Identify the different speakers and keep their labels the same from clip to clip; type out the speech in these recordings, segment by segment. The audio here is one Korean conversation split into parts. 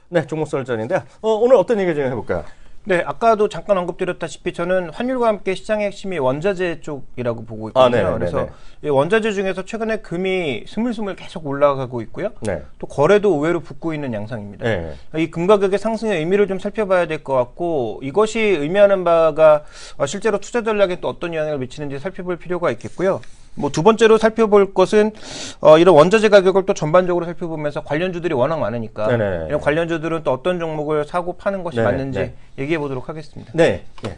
Speaker 1: 네, 종목 설전인데요. 오늘 어떤 얘기 좀 해볼까요?
Speaker 2: 네, 아까도 잠깐 언급드렸다시피 저는 환율과 함께 시장의 핵심이 원자재 쪽이라고 보고 있거든요. 그래서 이 원자재 중에서 최근에 금이 스물스물 계속 올라가고 있고요.
Speaker 1: 네.
Speaker 2: 또 거래도 의외로 붙고 있는 양상입니다.
Speaker 1: 네.
Speaker 2: 이 금 가격의 상승의 의미를 좀 살펴봐야 될 것 같고, 이것이 의미하는 바가 실제로 투자 전략에 또 어떤 영향을 미치는지 살펴볼 필요가 있겠고요. 뭐 두 번째로 살펴볼 것은 이런 원자재 가격을 또 전반적으로 살펴보면서 관련주들이 워낙 많으니까
Speaker 1: 네네.
Speaker 2: 이런 관련주들은 또 어떤 종목을 사고 파는 것이
Speaker 1: 네네.
Speaker 2: 맞는지
Speaker 1: 네.
Speaker 2: 얘기해 보도록 하겠습니다.
Speaker 1: 네. 네.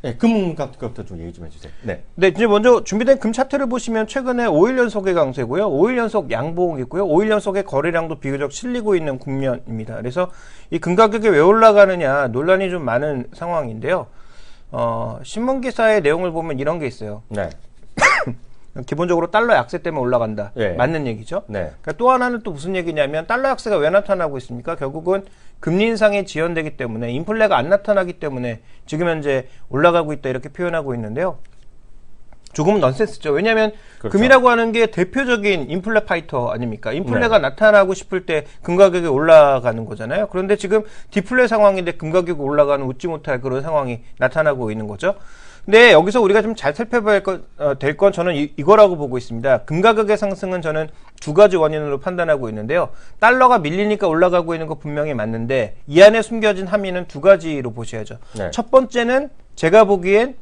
Speaker 1: 네, 금값부터 좀 얘기 좀 해주세요. 네.
Speaker 2: 네, 이제 먼저 준비된 금 차트를 보시면 최근에 5일 연속의 강세고요. 5일 연속 양봉이고요. 5일 연속의 거래량도 비교적 실리고 있는 국면입니다. 그래서 이 금 가격이 왜 올라가느냐 논란이 좀 많은 상황인데요. 신문 기사의 내용을 보면 이런 게 있어요.
Speaker 1: 네.
Speaker 2: 기본적으로 달러 약세 때문에 올라간다.
Speaker 1: 네.
Speaker 2: 맞는 얘기죠.
Speaker 1: 네.
Speaker 2: 그러니까 또 하나는 또 무슨 얘기냐면 달러 약세가 왜 나타나고 있습니까? 결국은 금리 인상이 지연되기 때문에 인플레가 안 나타나기 때문에 지금 현재 올라가고 있다 이렇게 표현하고 있는데요. 조금은 넌센스죠. 왜냐하면
Speaker 1: 그렇죠.
Speaker 2: 금이라고 하는 게 대표적인 인플레 파이터 아닙니까? 인플레가
Speaker 1: 네.
Speaker 2: 나타나고 싶을 때 금 가격이 올라가는 거잖아요. 그런데 지금 디플레 상황인데 금 가격이 올라가는 웃지 못할 그런 상황이 나타나고 있는 거죠. 근데 여기서 우리가 좀 잘 살펴봐야 될 건 저는 이거라고 보고 있습니다. 금 가격의 상승은 저는 두 가지 원인으로 판단하고 있는데요. 달러가 밀리니까 올라가고 있는 거 분명히 맞는데 이 안에 숨겨진 함의는 두 가지로 보셔야죠.
Speaker 1: 네.
Speaker 2: 첫 번째는 제가 보기엔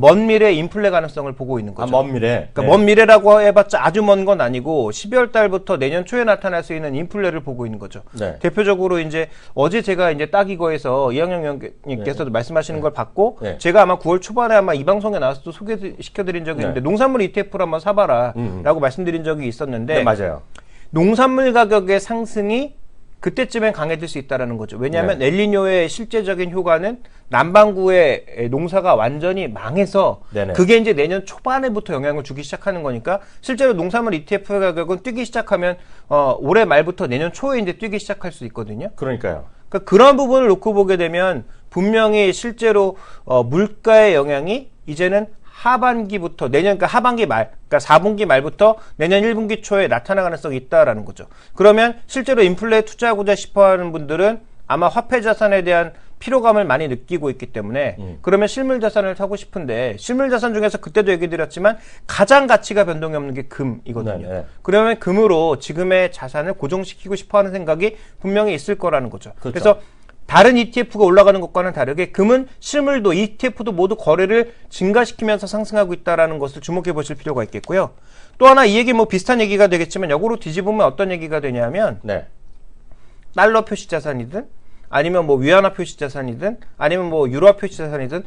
Speaker 2: 먼 미래 인플레 가능성을 보고 있는 거죠.
Speaker 1: 먼 미래.
Speaker 2: 그러니까 먼 미래라고 해봤자 아주 먼 건 아니고 12월 달부터 내년 초에 나타날 수 있는 인플레를 보고 있는 거죠.
Speaker 1: 네.
Speaker 2: 대표적으로 이제 어제 제가 이제 딱 이거에서 이학영 의원님께서도 말씀하시는 걸 봤고
Speaker 1: 네.
Speaker 2: 제가 아마 9월 초반에 아마 이 방송에 나와서도 소개시켜드린 적이 있는데 농산물 ETF를 한번 사봐라라고 말씀드린 적이 있었는데
Speaker 1: 네, 맞아요.
Speaker 2: 농산물 가격의 상승이 그때쯤엔 강해질 수 있다는 거죠. 왜냐하면 엘니뇨의 실제적인 효과는 남반구의 농사가 완전히 망해서
Speaker 1: 네네.
Speaker 2: 그게 이제 내년 초반에부터 영향을 주기 시작하는 거니까 실제로 농산물 ETF 가격은 뛰기 시작하면 올해 말부터 내년 초에 이제 뛰기 시작할 수 있거든요.
Speaker 1: 그러니까요.
Speaker 2: 그러니까 그런 부분을 놓고 보게 되면 분명히 실제로 물가의 영향이 이제는 하반기부터 내년 그러니까 하반기 말 그러니까 4분기 말부터 내년 1분기 초에 나타날 가능성이 있다라는 거죠. 그러면 실제로 인플레에 투자하고자 싶어하는 분들은 아마 화폐 자산에 대한 피로감을 많이 느끼고 있기 때문에 그러면 실물 자산을 사고 싶은데 실물 자산 중에서 그때도 얘기 드렸지만 가장 가치가 변동이 없는 게 금이거든요.
Speaker 1: 네네.
Speaker 2: 그러면 금으로 지금의 자산을 고정시키고 싶어하는 생각이 분명히 있을 거라는 거죠.
Speaker 1: 그렇죠.
Speaker 2: 그래서 다른 ETF가 올라가는 것과는 다르게 금은 실물도 ETF도 모두 거래를 증가시키면서 상승하고 있다는 것을 주목해 보실 필요가 있겠고요. 또 하나 이 얘기 뭐 비슷한 얘기가 되겠지만 역으로 뒤집으면 어떤 얘기가 되냐면
Speaker 1: 네.
Speaker 2: 달러 표시 자산이든 아니면 뭐 위안화 표시 자산이든 아니면 뭐 유로화 표시 자산이든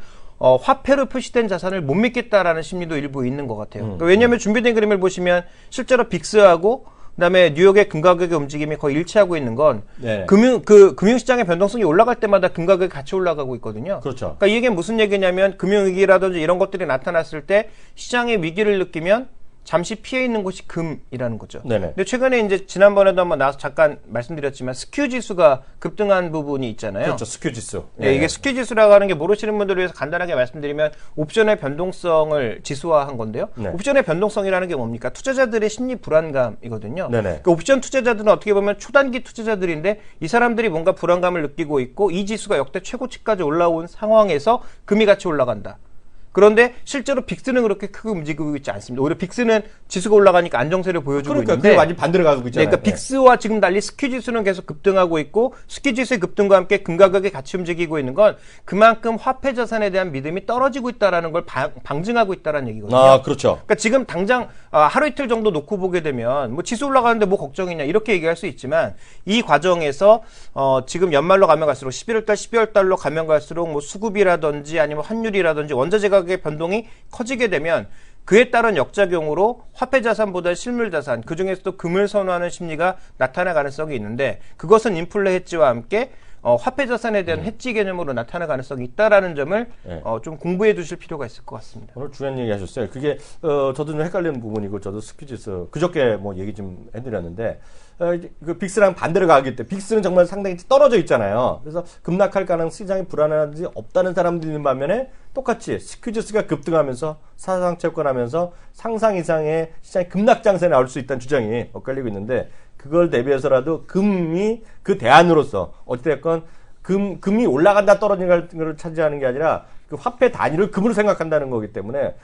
Speaker 2: 화폐로 표시된 자산을 못 믿겠다라는 심리도 일부 있는 것 같아요. 그러니까 왜냐하면 준비된 그림을 보시면 실제로 빅스하고 그다음에 뉴욕의 금 가격의 움직임이 거의 일치하고 있는 건
Speaker 1: 네.
Speaker 2: 금융시장의 변동성이 올라갈 때마다 금 가격이 같이 올라가고 있거든요.
Speaker 1: 그렇죠.
Speaker 2: 그러니까 이게 무슨 얘기냐면 금융위기라든지 이런 것들이 나타났을 때 시장의 위기를 느끼면 잠시 피해 있는 곳이 금이라는 거죠.
Speaker 1: 네네.
Speaker 2: 근데 최근에 이제 지난번에도 한번 나와서 잠깐 말씀드렸지만 스큐 지수가 급등한 부분이 있잖아요.
Speaker 1: 그렇죠. 스큐 지수.
Speaker 2: 네, 이게 스큐 지수라고 하는 게 모르시는 분들을 위해서 간단하게 말씀드리면 옵션의 변동성을 지수화한 건데요.
Speaker 1: 네.
Speaker 2: 옵션의 변동성이라는 게 뭡니까? 투자자들의 심리 불안감이거든요.
Speaker 1: 네네.
Speaker 2: 그러니까 옵션 투자자들은 어떻게 보면 초단기 투자자들인데 이 사람들이 뭔가 불안감을 느끼고 있고 이 지수가 역대 최고치까지 올라온 상황에서 금이 같이 올라간다. 그런데 실제로 빅스는 그렇게 크게 움직이고 있지 않습니다. 오히려 빅스는 지수가 올라가니까 안정세를 보여주고
Speaker 1: 그러니까
Speaker 2: 있는데
Speaker 1: 그게 완전 반대로 가고 있잖아요.
Speaker 2: 네, 그러니까 빅스와 지금 달리 스큐 지수는 계속 급등하고 있고 스큐 지수의 급등과 함께 금 가격이 같이 움직이고 있는 건 그만큼 화폐 자산에 대한 믿음이 떨어지고 있다라는 걸 방증하고 있다라는 얘기거든요.
Speaker 1: 아, 그렇죠.
Speaker 2: 그러니까 지금 당장 하루 이틀 정도 놓고 보게 되면 뭐 지수 올라가는데 뭐 걱정이냐 이렇게 얘기할 수 있지만 이 과정에서 지금 연말로 가면 갈수록 11월 달, 12월 달로 가면 갈수록 뭐 수급이라든지 아니면 환율이라든지 원자재 가격의 변동이 커지게 되면 그에 따른 역작용으로 화폐 자산보다 실물 자산, 그중에서도 금을 선호하는 심리가 나타날 가능성이 있는데 그것은 인플레 해지와 함께 화폐 자산에 대한 해지 개념으로 나타날 가능성이 있다라는 점을
Speaker 1: 네.
Speaker 2: 좀 공부해 두실 필요가 있을 것 같습니다.
Speaker 1: 오늘 중요한 얘기 하셨어요. 그게 저도 좀 헷갈리는 부분이고 저도 스퀴지수 그저께 뭐 얘기 좀 해드렸는데 그 빅스랑 반대로 가기 때문에 빅스는 정말 상당히 떨어져 있잖아요. 그래서 급락할 가능 시장이 불안한지 없다는 사람들이 있는 반면에 똑같이 스퀴지수가 급등하면서 사상 채권하면서 상상 이상의 시장이 급락 장세에 나올 수 있다는 주장이 엇갈리고 있는데 그걸 대비해서라도 금이 그 대안으로서 어찌됐건 금이 올라간다 떨어지는 걸 차지하는 게 아니라 그 화폐 단위를 금으로 생각한다는 거기 때문에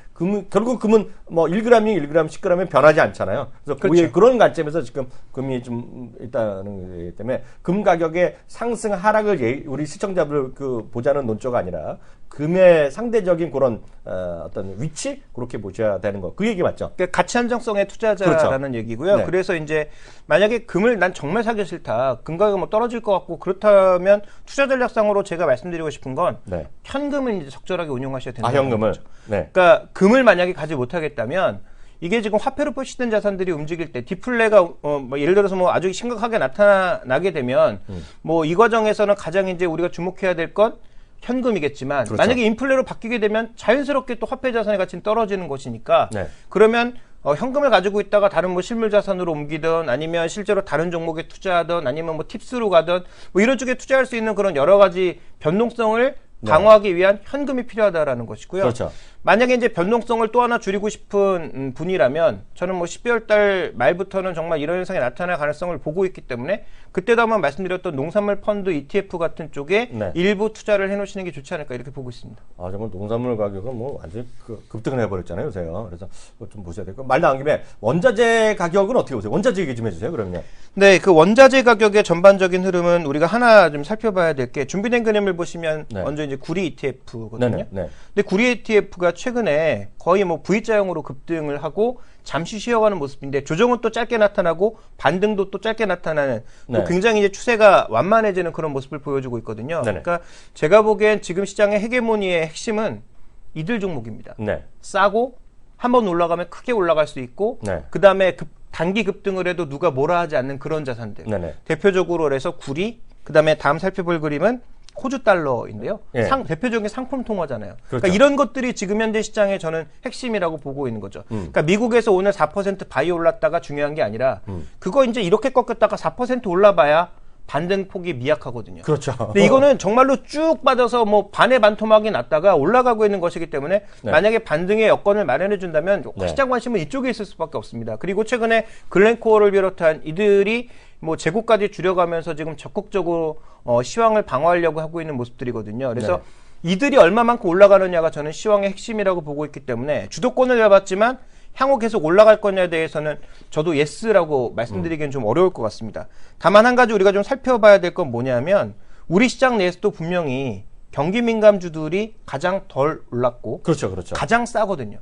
Speaker 1: 결국 금은 뭐 1g이 1g, 10g이 변하지 않잖아요. 그래서
Speaker 2: 그렇죠.
Speaker 1: 그런 관점에서 지금 금이 좀 있다는 거기 때문에 금 가격의 상승 하락을 우리 시청자들 보자는 논조가 아니라 금의 상대적인 그런 어떤 위치 그렇게 보셔야 되는 거. 그 얘기 맞죠?
Speaker 2: 그러니까 가치 한정성의 투자자라는
Speaker 1: 그렇죠.
Speaker 2: 얘기고요.
Speaker 1: 네.
Speaker 2: 그래서 이제 만약에 금을 난 정말 사기 싫다. 금 가격이 뭐 떨어질 것 같고 그렇다면 투자 전략상으로 제가 말씀드리고 싶은 건
Speaker 1: 네.
Speaker 2: 현금을 이제 적절하게 운용하셔야 된다.
Speaker 1: 현금을. 네.
Speaker 2: 그러니까 금을 만약에 가지 못하겠다면 이게 지금 화폐로 표시된 자산들이 움직일 때 디플레가 뭐 예를 들어서 뭐 아주 심각하게 나타나게 되면 뭐 이 과정에서는 가장 이제 우리가 주목해야 될 건 현금이겠지만
Speaker 1: 그렇죠.
Speaker 2: 만약에 인플레로 바뀌게 되면 자연스럽게 또 화폐 자산의 가치는 떨어지는 것이니까
Speaker 1: 네.
Speaker 2: 그러면 현금을 가지고 있다가 다른 뭐 실물 자산으로 옮기든 아니면 실제로 다른 종목에 투자하든 아니면 뭐 팁스로 가든 뭐 이런 쪽에 투자할 수 있는 그런 여러 가지 변동성을 강화하기 위한 현금이 필요하다라는 것이고요.
Speaker 1: 그렇죠.
Speaker 2: 만약에 이제 변동성을 또 하나 줄이고 싶은 분이라면 저는 뭐 12월 달 말부터는 정말 이런 현상이 나타날 가능성을 보고 있기 때문에 그때도 한번 말씀드렸던 농산물 펀드 ETF 같은 쪽에
Speaker 1: 네.
Speaker 2: 일부 투자를 해놓으시는 게 좋지 않을까 이렇게 보고 있습니다.
Speaker 1: 아, 정말 농산물 가격은 뭐 완전히 급등을 해버렸잖아요, 요새요. 그래서 그거 좀 보셔야 되고. 말 나온 김에 원자재 가격은 어떻게 보세요? 원자재 얘기 좀 해주세요, 그러면.
Speaker 2: 네, 그 원자재 가격의 전반적인 흐름은 우리가 하나 좀 살펴봐야 될 게 준비된 그림을 보시면
Speaker 1: 네.
Speaker 2: 먼저 이제 구리 ETF거든요.
Speaker 1: 네네. 네.
Speaker 2: 근데 구리 ETF가 최근에 거의 뭐 V자형으로 급등을 하고 잠시 쉬어가는 모습인데 조정은 또 짧게 나타나고 반등도 또 짧게 나타나는 또
Speaker 1: 네.
Speaker 2: 굉장히 이제 추세가 완만해지는 그런 모습을 보여주고 있거든요.
Speaker 1: 네네.
Speaker 2: 그러니까 제가 보기엔 지금 시장의 헤게모니의 핵심은 이들 종목입니다.
Speaker 1: 네.
Speaker 2: 싸고 한번 올라가면 크게 올라갈 수 있고
Speaker 1: 네.
Speaker 2: 그 다음에 단기 급등을 해도 누가 뭐라 하지 않는 그런 자산들.
Speaker 1: 네네.
Speaker 2: 대표적으로 그래서 구리, 그 다음에 다음 살펴볼 그림은 호주 달러인데요.
Speaker 1: 예.
Speaker 2: 대표적인 상품 통화잖아요.
Speaker 1: 그렇죠.
Speaker 2: 그러니까 이런 것들이 지금 현재 시장의 저는 핵심이라고 보고 있는 거죠. 그러니까 미국에서 오늘 4% 바이 올랐다가 중요한 게 아니라 그거 이제 이렇게 꺾였다가 4% 올라봐야 반등폭이 미약하거든요.
Speaker 1: 그렇죠.
Speaker 2: 근데 이거는 정말로 쭉 빠져서 뭐 반의 반토막이 났다가 올라가고 있는 것이기 때문에
Speaker 1: 네.
Speaker 2: 만약에 반등의 여건을 마련해 준다면
Speaker 1: 네.
Speaker 2: 시장 관심은 이쪽에 있을 수밖에 없습니다. 그리고 최근에 글렌코어를 비롯한 이들이 뭐 재고까지 줄여가면서 지금 적극적으로 시황을 방어하려고 하고 있는 모습들이거든요. 그래서 이들이 얼마만큼 올라가느냐가 저는 시황의 핵심이라고 보고 있기 때문에 주도권을 잡았지만 향후 계속 올라갈 거냐에 대해서는 저도 예스라고 말씀드리기엔 좀 어려울 것 같습니다. 다만 한 가지 우리가 좀 살펴봐야 될 건 뭐냐면 우리 시장 내에서도 분명히 경기 민감주들이 가장 덜 올랐고
Speaker 1: 그렇죠, 그렇죠.
Speaker 2: 가장 싸거든요.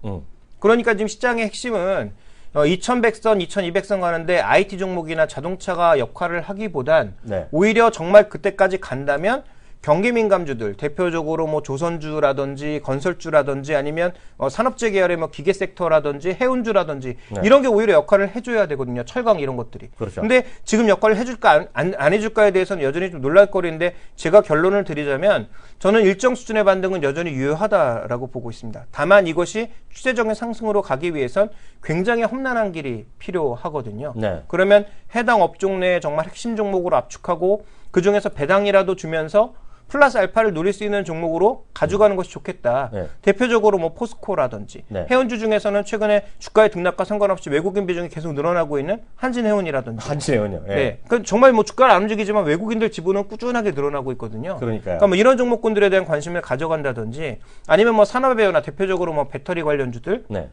Speaker 2: 그러니까 지금 시장의 핵심은 2100선, 2200선 가는데 IT 종목이나 자동차가 역할을 하기보단
Speaker 1: 네.
Speaker 2: 오히려 정말 그때까지 간다면 경기 민감주들 대표적으로 뭐 조선주라든지 건설주라든지 아니면 산업재 계열의 뭐 기계 섹터라든지 해운주라든지
Speaker 1: 네.
Speaker 2: 이런 게 오히려 역할을 해줘야 되거든요. 철강 이런 것들이.
Speaker 1: 그렇죠.
Speaker 2: 근데 지금 역할을 해줄까 안 해줄까에 대해서는 여전히 좀 놀랄거리인데 제가 결론을 드리자면 저는 일정 수준의 반등은 여전히 유효하다라고 보고 있습니다. 다만 이것이 추세적인 상승으로 가기 위해선 굉장히 험난한 길이 필요하거든요.
Speaker 1: 네.
Speaker 2: 그러면 해당 업종 내에 정말 핵심 종목으로 압축하고 그 중에서 배당이라도 주면서 플러스 알파를 노릴 수 있는 종목으로 가져가는 것이 좋겠다.
Speaker 1: 네.
Speaker 2: 대표적으로 뭐 포스코라든지
Speaker 1: 네.
Speaker 2: 해운주 중에서는 최근에 주가의 등락과 상관없이 외국인 비중이 계속 늘어나고 있는 한진해운이라든지.
Speaker 1: 한진해운이요. 예.
Speaker 2: 네. 그러니까 정말 뭐 주가를 안 움직이지만 외국인들 지분은 꾸준하게 늘어나고 있거든요.
Speaker 1: 그러니까요.
Speaker 2: 그러니까 뭐 이런 종목군들에 대한 관심을 가져간다든지 아니면 뭐 산업배우나 대표적으로 뭐 배터리 관련주들
Speaker 1: 네.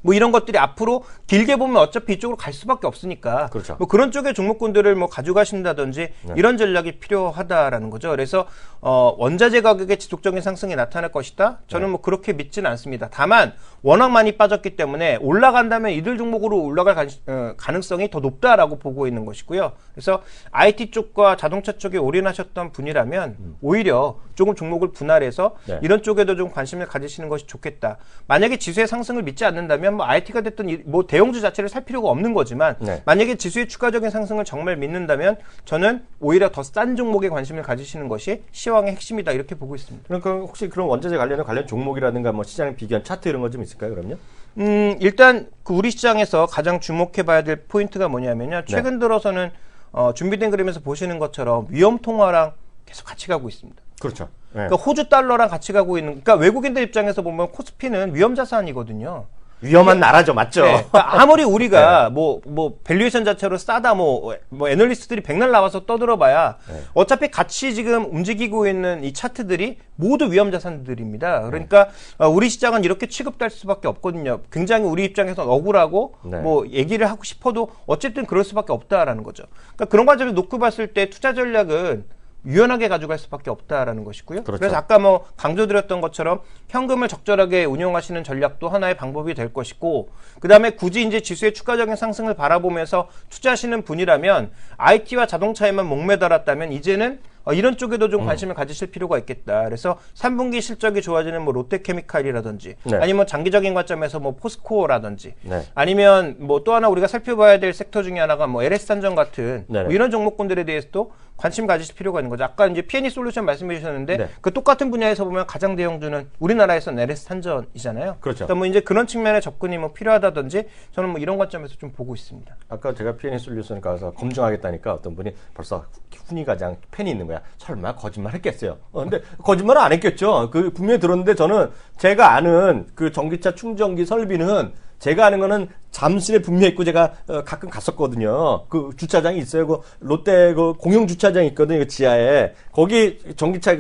Speaker 2: 뭐 이런 것들이 앞으로 길게 보면 어차피 이쪽으로 갈 수밖에 없으니까
Speaker 1: 그렇죠.
Speaker 2: 뭐 그런 쪽의 종목군들을 뭐 가져가신다든지 이런 전략이 필요하다라는 거죠. 그래서 원자재 가격의 지속적인 상승이 나타날 것이다. 저는 뭐 그렇게 믿지는 않습니다. 다만 워낙 많이 빠졌기 때문에 올라간다면 이들 종목으로 올라갈 가능성이 더 높다라고 보고 있는 것이고요. 그래서 IT 쪽과 자동차 쪽에 올인하셨던 분이라면 오히려 조금 종목을 분할해서
Speaker 1: 네.
Speaker 2: 이런 쪽에도 좀 관심을 가지시는 것이 좋겠다. 만약에 지수의 상승을 믿지 않는다면 뭐 IT가 됐든 뭐 대형주 자체를 살 필요가 없는 거지만
Speaker 1: 네.
Speaker 2: 만약에 지수의 추가적인 상승을 정말 믿는다면 저는 오히려 더 싼 종목에 관심을 가지시는 것이 시황의 핵심이다 이렇게 보고 있습니다.
Speaker 1: 그러니까 혹시 그런 원자재 관련 종목이라든가 뭐 시장 비교한 차트 이런 거 좀 있을까요, 그럼요?
Speaker 2: 일단 그 우리 시장에서 가장 주목해봐야 될 포인트가 뭐냐면요. 최근 들어서는 준비된 그림에서 보시는 것처럼 위험 통화랑 계속 같이 가고 있습니다.
Speaker 1: 그렇죠. 네.
Speaker 2: 그러니까 호주 달러랑 같이 가고 있는. 그러니까 외국인들 입장에서 보면 코스피는 위험 자산이거든요.
Speaker 1: 위험한 나라죠, 맞죠?
Speaker 2: 네, 그러니까 아무리 우리가 뭐 밸류에이션 자체로 싸다 뭐 애널리스트들이 백날 나와서 떠들어봐야 어차피 같이 지금 움직이고 있는 이 차트들이 모두 위험 자산들입니다. 그러니까 우리 시장은 이렇게 취급될 수밖에 없거든요. 굉장히 우리 입장에서는 억울하고 뭐 얘기를 하고 싶어도 어쨌든 그럴 수밖에 없다라는 거죠. 그러니까 그런 관점에서 놓고 봤을 때 투자 전략은 유연하게 가져갈 수밖에 없다라는 것이고요.
Speaker 1: 그렇죠.
Speaker 2: 그래서 아까 뭐 강조드렸던 것처럼 현금을 적절하게 운용하시는 전략도 하나의 방법이 될 것이고, 그 다음에 굳이 이제 지수의 추가적인 상승을 바라보면서 투자하시는 분이라면 IT와 자동차에만 목매달았다면 이제는 이런 쪽에도 좀 관심을 가지실 필요가 있겠다. 그래서 3분기 실적이 좋아지는 뭐 롯데케미칼이라든지 아니면 장기적인 관점에서 뭐 포스코라든지 아니면 뭐 또 하나 우리가 살펴봐야 될 섹터 중에 하나가 뭐 LS산전 같은 뭐 이런 종목군들에 대해서도 관심 가지실 필요가 있는 거죠. 아까 이제 P&E 솔루션 말씀해 주셨는데 그 똑같은 분야에서 보면 가장 대형주는 우리나라에서는 LS산전이잖아요.
Speaker 1: 그렇죠.
Speaker 2: 그러니까 뭐 이제 그런 측면의 접근이 뭐 필요하다든지 저는 뭐 이런 관점에서 좀 보고 있습니다.
Speaker 1: 아까 제가 P&E 솔루션 가서 검증하겠다니까 어떤 분이 벌써 훈이 가장 팬이 있는 거야. 설마 거짓말 했겠어요. 근데 거짓말은 안 했겠죠. 그 분명히 들었는데 저는 제가 아는 그 전기차 충전기 설비는 제가 아는 거는 잠실에 분명히 있고 제가 가끔 갔었거든요. 그 주차장이 있어요. 그 롯데 그 공영 주차장이 있거든요. 그 지하에. 거기 전기차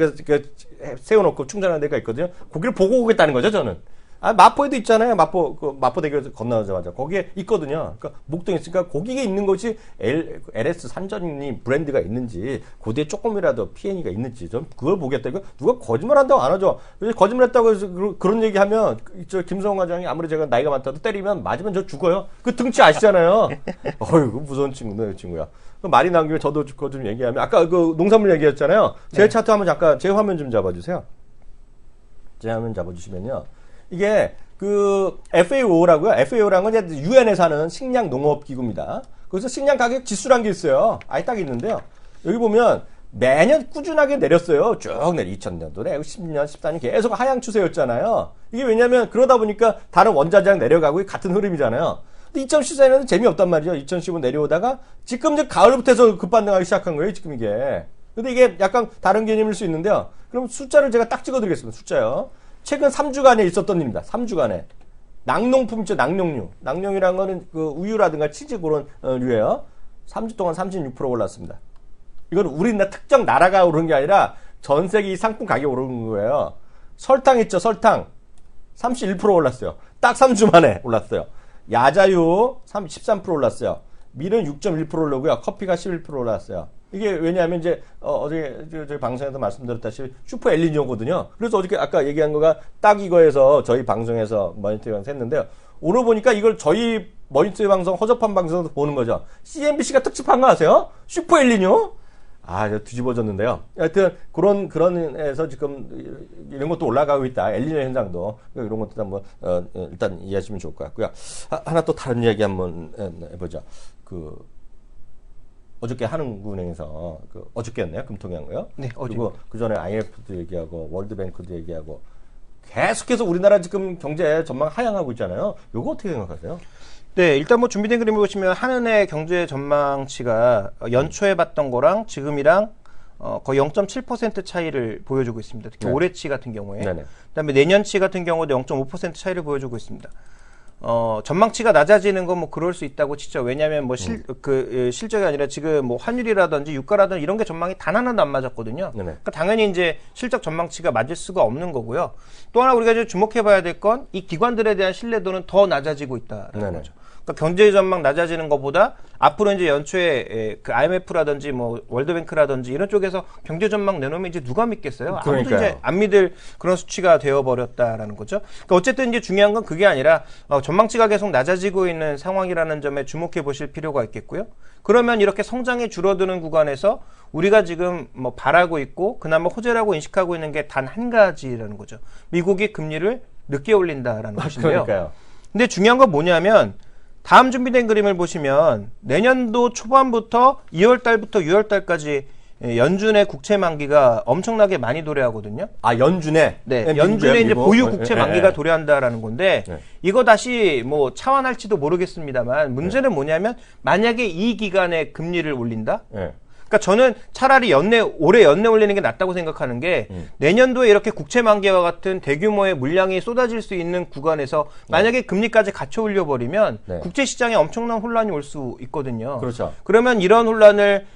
Speaker 1: 세워놓고 충전하는 데가 있거든요. 거기를 보고 오겠다는 거죠, 저는. 마포에도 있잖아요. 마포대교에서 건너자마자. 거기에 있거든요. 그러니까 목동에 있으니까 거기에 있는 것이 LS 산전이 브랜드가 있는지, 그 뒤에 조금이라도 P&E가 있는지, 좀 그걸 보겠다. 이거 누가 거짓말 한다고 안 하죠. 거짓말 했다고 해서 그런 얘기 하면, 저 김성호 과장이 아무리 제가 나이가 많다도 때리면 맞으면 저 죽어요. 그 등치 아시잖아요. 어이구, 무서운 친구네, 그 친구야. 말이 나온 김에 저도 그거 좀 얘기하면, 아까 그 농산물 얘기했잖아요. 제 차트 한번 잠깐, 제 화면 좀 잡아주세요. 제 화면 잡아주시면요. 이게 그 FAO라고요. FAO라는 건 이제 유엔에 사는 식량 농업 기구입니다. 그래서 식량 가격 지수란 게 있어요. 아예 딱 있는데요. 여기 보면 매년 꾸준하게 내렸어요. 쭉 내려. 2000년도에 10년, 14년 계속 하향 추세였잖아요. 이게 왜냐면 그러다 보니까 다른 원자재랑 내려가고 같은 흐름이잖아요. 근데 2014년은 재미없단 말이죠. 2015 내려오다가 지금 이제 가을부터 해서 급반등하기 시작한 거예요. 지금 이게. 근데 이게 약간 다른 개념일 수 있는데요. 그럼 숫자를 제가 딱 찍어드리겠습니다. 숫자요. 최근 3주간에 있었던 일입니다. 3주간에. 낙농품 있죠, 낙농류. 낙농이라는 거는 그 우유라든가 치즈 그런 류예요. 3주 동안 36% 올랐습니다. 이건 우리나라 특정 나라가 오른 게 아니라 전 세계 이 상품 가격이 오른 거예요. 설탕 있죠, 설탕. 31% 올랐어요. 딱 3주 만에 올랐어요. 야자유 13% 올랐어요. 밀은 6.1% 오르고요. 커피가 11% 올랐어요. 이게 왜냐하면 이제 어제 저희 방송에서 말씀드렸다시피 슈퍼 엘니뇨거든요. 그래서 어저께 아까 얘기한 거가 딱 이거에서 저희 방송에서 머니터링 방송 했는데요. 오늘 보니까 이걸 저희 머니터링 방송 허접한 방송에서 보는 거죠. CNBC가 특집한 거 아세요? 슈퍼 엘니뇨? 뒤집어졌는데요. 하여튼 그런 에서 지금 이런 것도 올라가고 있다. 엘니뇨 현상도 이런 것도 한번 일단 이해하시면 좋을 것 같고요. 하나 또 다른 이야기 한번 해보죠. 어저께 한국은행에서 어저께였나요? 금통위 한 거요?
Speaker 2: 네, 어제.
Speaker 1: 그리고 그 전에 IMF도 얘기하고 월드뱅크도 얘기하고 계속해서 우리나라 지금 경제 전망 하향하고 있잖아요. 요거 어떻게 생각하세요?
Speaker 2: 네, 일단 뭐 준비된 그림을 보시면 한은의 경제 전망치가 연초에 봤던 거랑 지금이랑 거의 0.7% 차이를 보여주고 있습니다. 특히 올해치 같은 경우에. 그다음에 내년치 같은 경우도 0.5% 차이를 보여주고 있습니다. 전망치가 낮아지는 건 뭐 그럴 수 있다고 치죠. 왜냐하면 뭐 실적이 아니라 지금 뭐 환율이라든지 유가라든지 이런 게 전망이 단 하나도 안 맞았거든요. 그러니까 당연히 이제 실적 전망치가 맞을 수가 없는 거고요. 또 하나 우리가 이제 주목해봐야 될 건 이 기관들에 대한 신뢰도는 더 낮아지고 있다라는 거죠. 그러니까 경제 전망 낮아지는 것보다 앞으로 이제 연초에 그 IMF라든지 뭐 월드뱅크라든지 이런 쪽에서 경제 전망 내놓으면 이제 누가 믿겠어요? 아무도 이제 안 믿을 그런 수치가 되어버렸다라는 거죠. 그러니까 어쨌든 이제 중요한 건 그게 아니라 전망치가 계속 낮아지고 있는 상황이라는 점에 주목해 보실 필요가 있겠고요. 그러면 이렇게 성장이 줄어드는 구간에서 우리가 지금 뭐 바라고 있고 그나마 호재라고 인식하고 있는 게 단 한 가지라는 거죠. 미국이 금리를 늦게 올린다라는 것인데요.
Speaker 1: 그러니까요.
Speaker 2: 근데 중요한 건 뭐냐면 다음 준비된 그림을 보시면 내년도 초반부터 2월 달부터 6월 달까지 연준의 국채 만기가 엄청나게 많이 도래하거든요.
Speaker 1: 연준에?
Speaker 2: 네, 연준의 이제 보유 국채 만기가 도래한다라는 건데 이거 다시 뭐 차환할지도 모르겠습니다만 문제는 뭐냐면 만약에 이 기간에 금리를 올린다? 그러니까 저는 차라리 올해 연내 올리는 게 낫다고 생각하는 게 내년도에 이렇게 국채 만기와 같은 대규모의 물량이 쏟아질 수 있는 구간에서 만약에 금리까지 갖춰 올려버리면
Speaker 1: 네.
Speaker 2: 국채 시장에 엄청난 혼란이 올 수 있거든요.
Speaker 1: 그렇죠.
Speaker 2: 그러면 이런 혼란을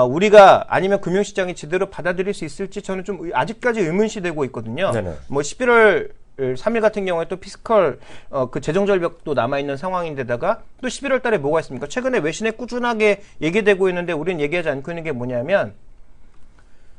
Speaker 2: 우리가 아니면 금융시장이 제대로 받아들일 수 있을지 저는 좀 아직까지 의문시되고 있거든요.
Speaker 1: 네네.
Speaker 2: 뭐 11월 3일 같은 경우에 또 피스컬 그 재정 절벽도 남아 있는 상황인데다가 또 11월 달에 뭐가 있습니까? 최근에 외신에 꾸준하게 얘기되고 있는데 우리는 얘기하지 않고 있는 게 뭐냐면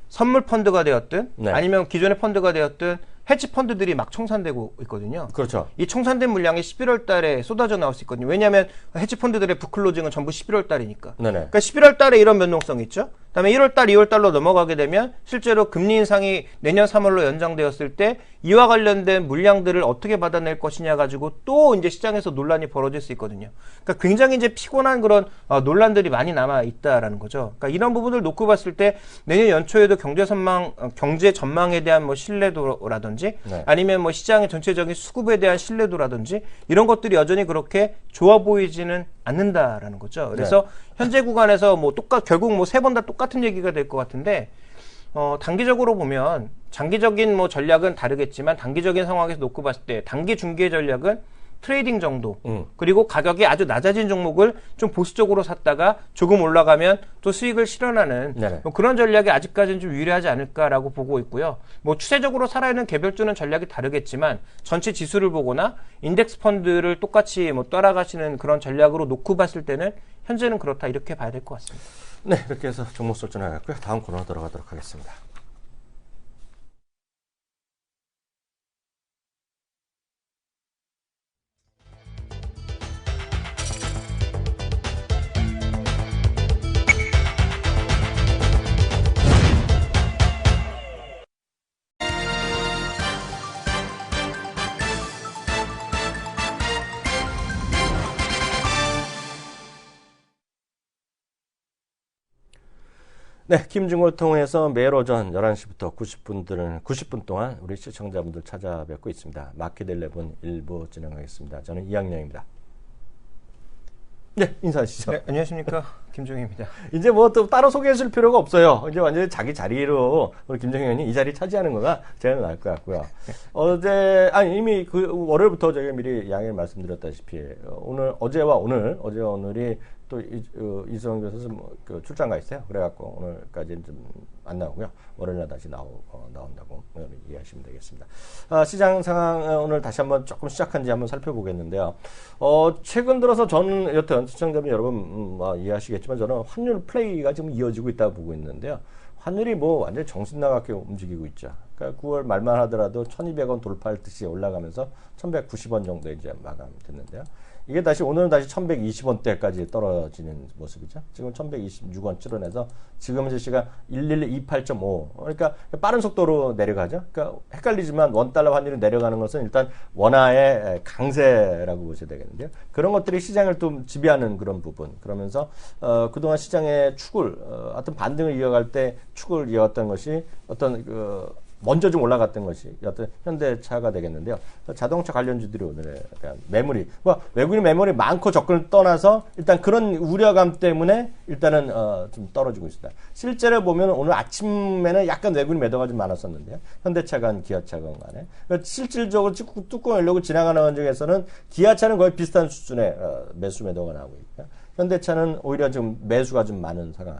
Speaker 2: 선물 펀드가 되었든
Speaker 1: 네.
Speaker 2: 아니면 기존의 펀드가 되었든 헤지 펀드들이 막 청산되고 있거든요.
Speaker 1: 그렇죠.
Speaker 2: 이 청산된 물량이 11월 달에 쏟아져 나올 수 있거든요. 왜냐하면 헤지 펀드들의 북클로징은 전부 11월 달이니까.
Speaker 1: 네네.
Speaker 2: 그러니까 11월 달에 이런 변동성이 있죠. 그다음에 1월 달, 2월 달로 넘어가게 되면 실제로 금리 인상이 내년 3월로 연장되었을 때 이와 관련된 물량들을 어떻게 받아낼 것이냐 가지고 또 이제 시장에서 논란이 벌어질 수 있거든요. 그러니까 굉장히 이제 피곤한 그런 논란들이 많이 남아 있다라는 거죠. 그러니까 이런 부분을 놓고 봤을 때 내년 연초에도 경제 전망에 대한 뭐 신뢰도라든지
Speaker 1: 네.
Speaker 2: 아니면 뭐 시장의 전체적인 수급에 대한 신뢰도라든지 이런 것들이 여전히 그렇게 좋아 보이지는 않는다라는 거죠. 그래서 현재 구간에서 뭐 결국 뭐 세 번 다 똑같은 얘기가 될 것 같은데 단기적으로 보면 장기적인 뭐 전략은 다르겠지만 단기적인 상황에서 놓고 봤을 때 단기 중개 전략은 트레이딩 정도 그리고 가격이 아주 낮아진 종목을 좀 보수적으로 샀다가 조금 올라가면 또 수익을 실현하는
Speaker 1: 네네.
Speaker 2: 뭐 그런 전략이 아직까지는 좀 유리하지 않을까라고 보고 있고요. 뭐 추세적으로 살아있는 개별주는 전략이 다르겠지만 전체 지수를 보거나 인덱스 펀드를 똑같이 뭐 따라가시는 그런 전략으로 놓고 봤을 때는 현재는 그렇다 이렇게 봐야 될 것 같습니다.
Speaker 1: 네, 이렇게 해서 종목 설정하였고요. 다음 코너 들어가도록 하겠습니다. 네, 김중걸 통해서 매일 오전 11시부터 90분 동안 우리 시청자분들 찾아뵙고 있습니다. 마켓 11 일부 진행하겠습니다. 저는 이학년입니다. 네, 인사하시죠.
Speaker 2: 네, 안녕하십니까. 김종희입니다.
Speaker 1: 이제 뭐 또 따로 소개해 줄 필요가 없어요. 이제 완전히 자기 자리로 우리 김정희 의원이 이 자리 차지하는 거가 제일 나을 것 같고요. 이미 그 월요일부터 저희가 미리 양해를 말씀드렸다시피 어제와 오늘이 또 이수영 교수 그 출장 가 있어요. 그래갖고 오늘까지는 좀 안 나오고요. 월요일날 다시 나온다고 이해하시면 되겠습니다. 시장 상황 오늘 다시 한번 조금 시작한지 한번 살펴보겠는데요. 최근 들어서 저는 여튼 시청자분 여러분 이해하시겠지만 저는 환율 플레이가 지금 이어지고 있다고 보고 있는데요. 환율이 뭐 완전히 정신 나가게 움직이고 있죠. 그러니까 9월 말만 하더라도 1,200원 돌파할 듯이 올라가면서 1,190원 정도에 이제 마감됐는데요. 이게 오늘은 다시 1,120원대까지 떨어지는 모습이죠. 지금 1,126원 찍어내서 지금 이제 시간 1128.5. 그러니까 빠른 속도로 내려가죠. 그러니까 헷갈리지만 원달러 환율이 내려가는 것은 일단 원화의 강세라고 보셔야 되겠는데요. 그런 것들이 시장을 좀 지배하는 그런 부분. 그러면서 그동안 시장의 축을 어떤 반등을 이어갈 때 축을 이어갔던 것이 먼저 좀 올라갔던 것이 어떤 현대차가 되겠는데요. 자동차 관련주들이 오늘에 대한 매물이, 외국인 매물이 많고 적근을 떠나서 일단 그런 우려감 때문에 일단은 좀 떨어지고 있습니다. 실제로 보면 오늘 아침에는 약간 외국인 매도가 좀 많았었는데요. 현대차건 기아차건 간에. 그러니까 실질적으로 뚜껑 열려고 지나가는 과정에서는 기아차는 거의 비슷한 수준의 매수 매도가 나오고 있고요. 현대차는 오히려 좀 매수가 좀 많은 상황.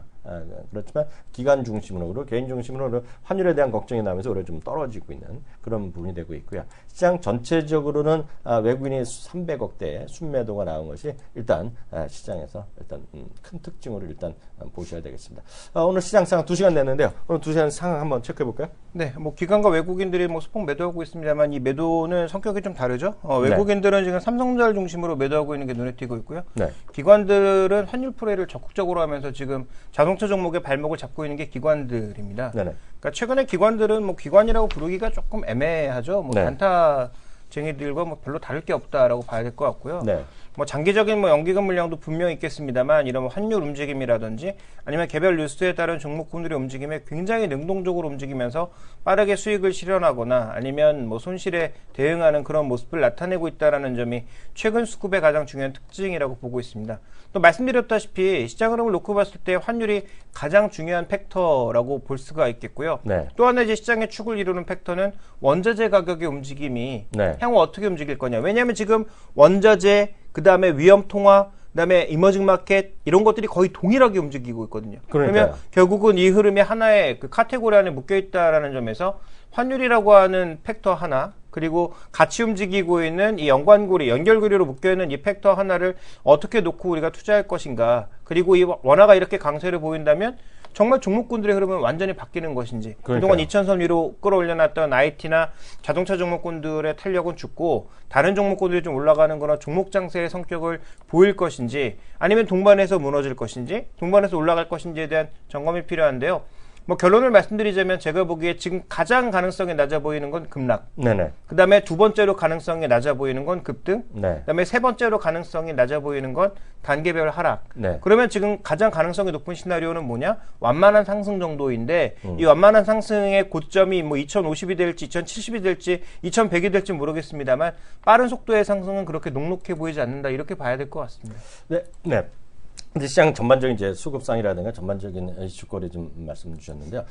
Speaker 1: 그렇지만 기관 중심으로 개인 중심으로 환율에 대한 걱정이 나면서 오히려 좀 떨어지고 있는 그런 부분이 되고 있고요. 시장 전체적으로는 외국인이 300억대의 순매도가 나온 것이 일단 시장에서 일단 큰 특징으로 일단 보셔야 되겠습니다. 오늘 시장 상황 2시간 됐는데요. 오늘 2시간 상황 한번 체크해 볼까요?
Speaker 2: 네, 뭐 기관과 외국인들이 뭐 소폭 매도하고 있습니다만 이 매도는 성격이 좀 다르죠. 외국인들은 지금 삼성전자 중심으로 매도하고 있는 게 눈에 띄고 있고요. 네. 기관들은 환율 플레이를 적극적으로 하면서 지금 자동차 종목의 발목을 잡고 있는 게 기관들입니다. 네네. 그러니까 최근에 기관들은 뭐 기관이라고 부르기가 조금 애매하죠. 뭐 단타쟁이들과 뭐 별로 다를 게 없다라고 봐야 될 것 같고요. 네. 뭐 장기적인 뭐 연기금 물량도 분명히 있겠습니다만 이런 환율 움직임이라든지 아니면 개별 뉴스에 따른 종목군들의 움직임에 굉장히 능동적으로 움직이면서 빠르게 수익을 실현하거나 아니면 뭐 손실에 대응하는 그런 모습을 나타내고 있다라는 점이 최근 수급의 가장 중요한 특징이라고 보고 있습니다. 또 말씀드렸다시피 시장 흐름을 놓고 봤을 때 환율이 가장 중요한 팩터라고 볼 수가 있겠고요.
Speaker 1: 네.
Speaker 2: 또 하나 이제 시장의 축을 이루는 팩터는 원자재 가격의 움직임이
Speaker 1: 네.
Speaker 2: 향후 어떻게 움직일 거냐. 왜냐하면 지금 원자재, 그 다음에 위험 통화, 그 다음에 이머징 마켓 이런 것들이 거의 동일하게 움직이고 있거든요.
Speaker 1: 그러니까요.
Speaker 2: 그러면 결국은 이 흐름이 하나의 그 카테고리 안에 묶여 있다라는 점에서 환율이라고 하는 팩터 하나, 그리고 같이 움직이고 있는 이 연관고리, 연결고리로 묶여있는 이 팩터 하나를 어떻게 놓고 우리가 투자할 것인가, 그리고 이 원화가 이렇게 강세를 보인다면 정말 종목군들의 흐름은 완전히 바뀌는 것인지, 그동안 2000선 위로 끌어올려놨던 IT나 자동차 종목군들의 탄력은 죽고 다른 종목군들이 좀 올라가는 거나 종목 장세의 성격을 보일 것인지, 아니면 동반해서 무너질 것인지, 동반해서 올라갈 것인지에 대한 점검이 필요한데요. 뭐 결론을 말씀드리자면 제가 보기에 지금 가장 가능성이 낮아 보이는 건 급락.
Speaker 1: 네네.
Speaker 2: 그 다음에 두 번째로 가능성이 낮아 보이는 건 급등.
Speaker 1: 네.
Speaker 2: 그 다음에 세 번째로 가능성이 낮아 보이는 건 단계별 하락.
Speaker 1: 네.
Speaker 2: 그러면 지금 가장 가능성이 높은 시나리오는 뭐냐? 완만한 상승 정도인데 이 완만한 상승의 고점이 뭐 2050이 될지 2070이 될지 2100이 될지 모르겠습니다만 빠른 속도의 상승은 그렇게 녹록해 보이지 않는다, 이렇게 봐야 될 것 같습니다.
Speaker 1: 네. 네. 이제 시장 전반적인 이제 수급상이라든가 전반적인 이슈거리 좀 말씀 주셨는데요.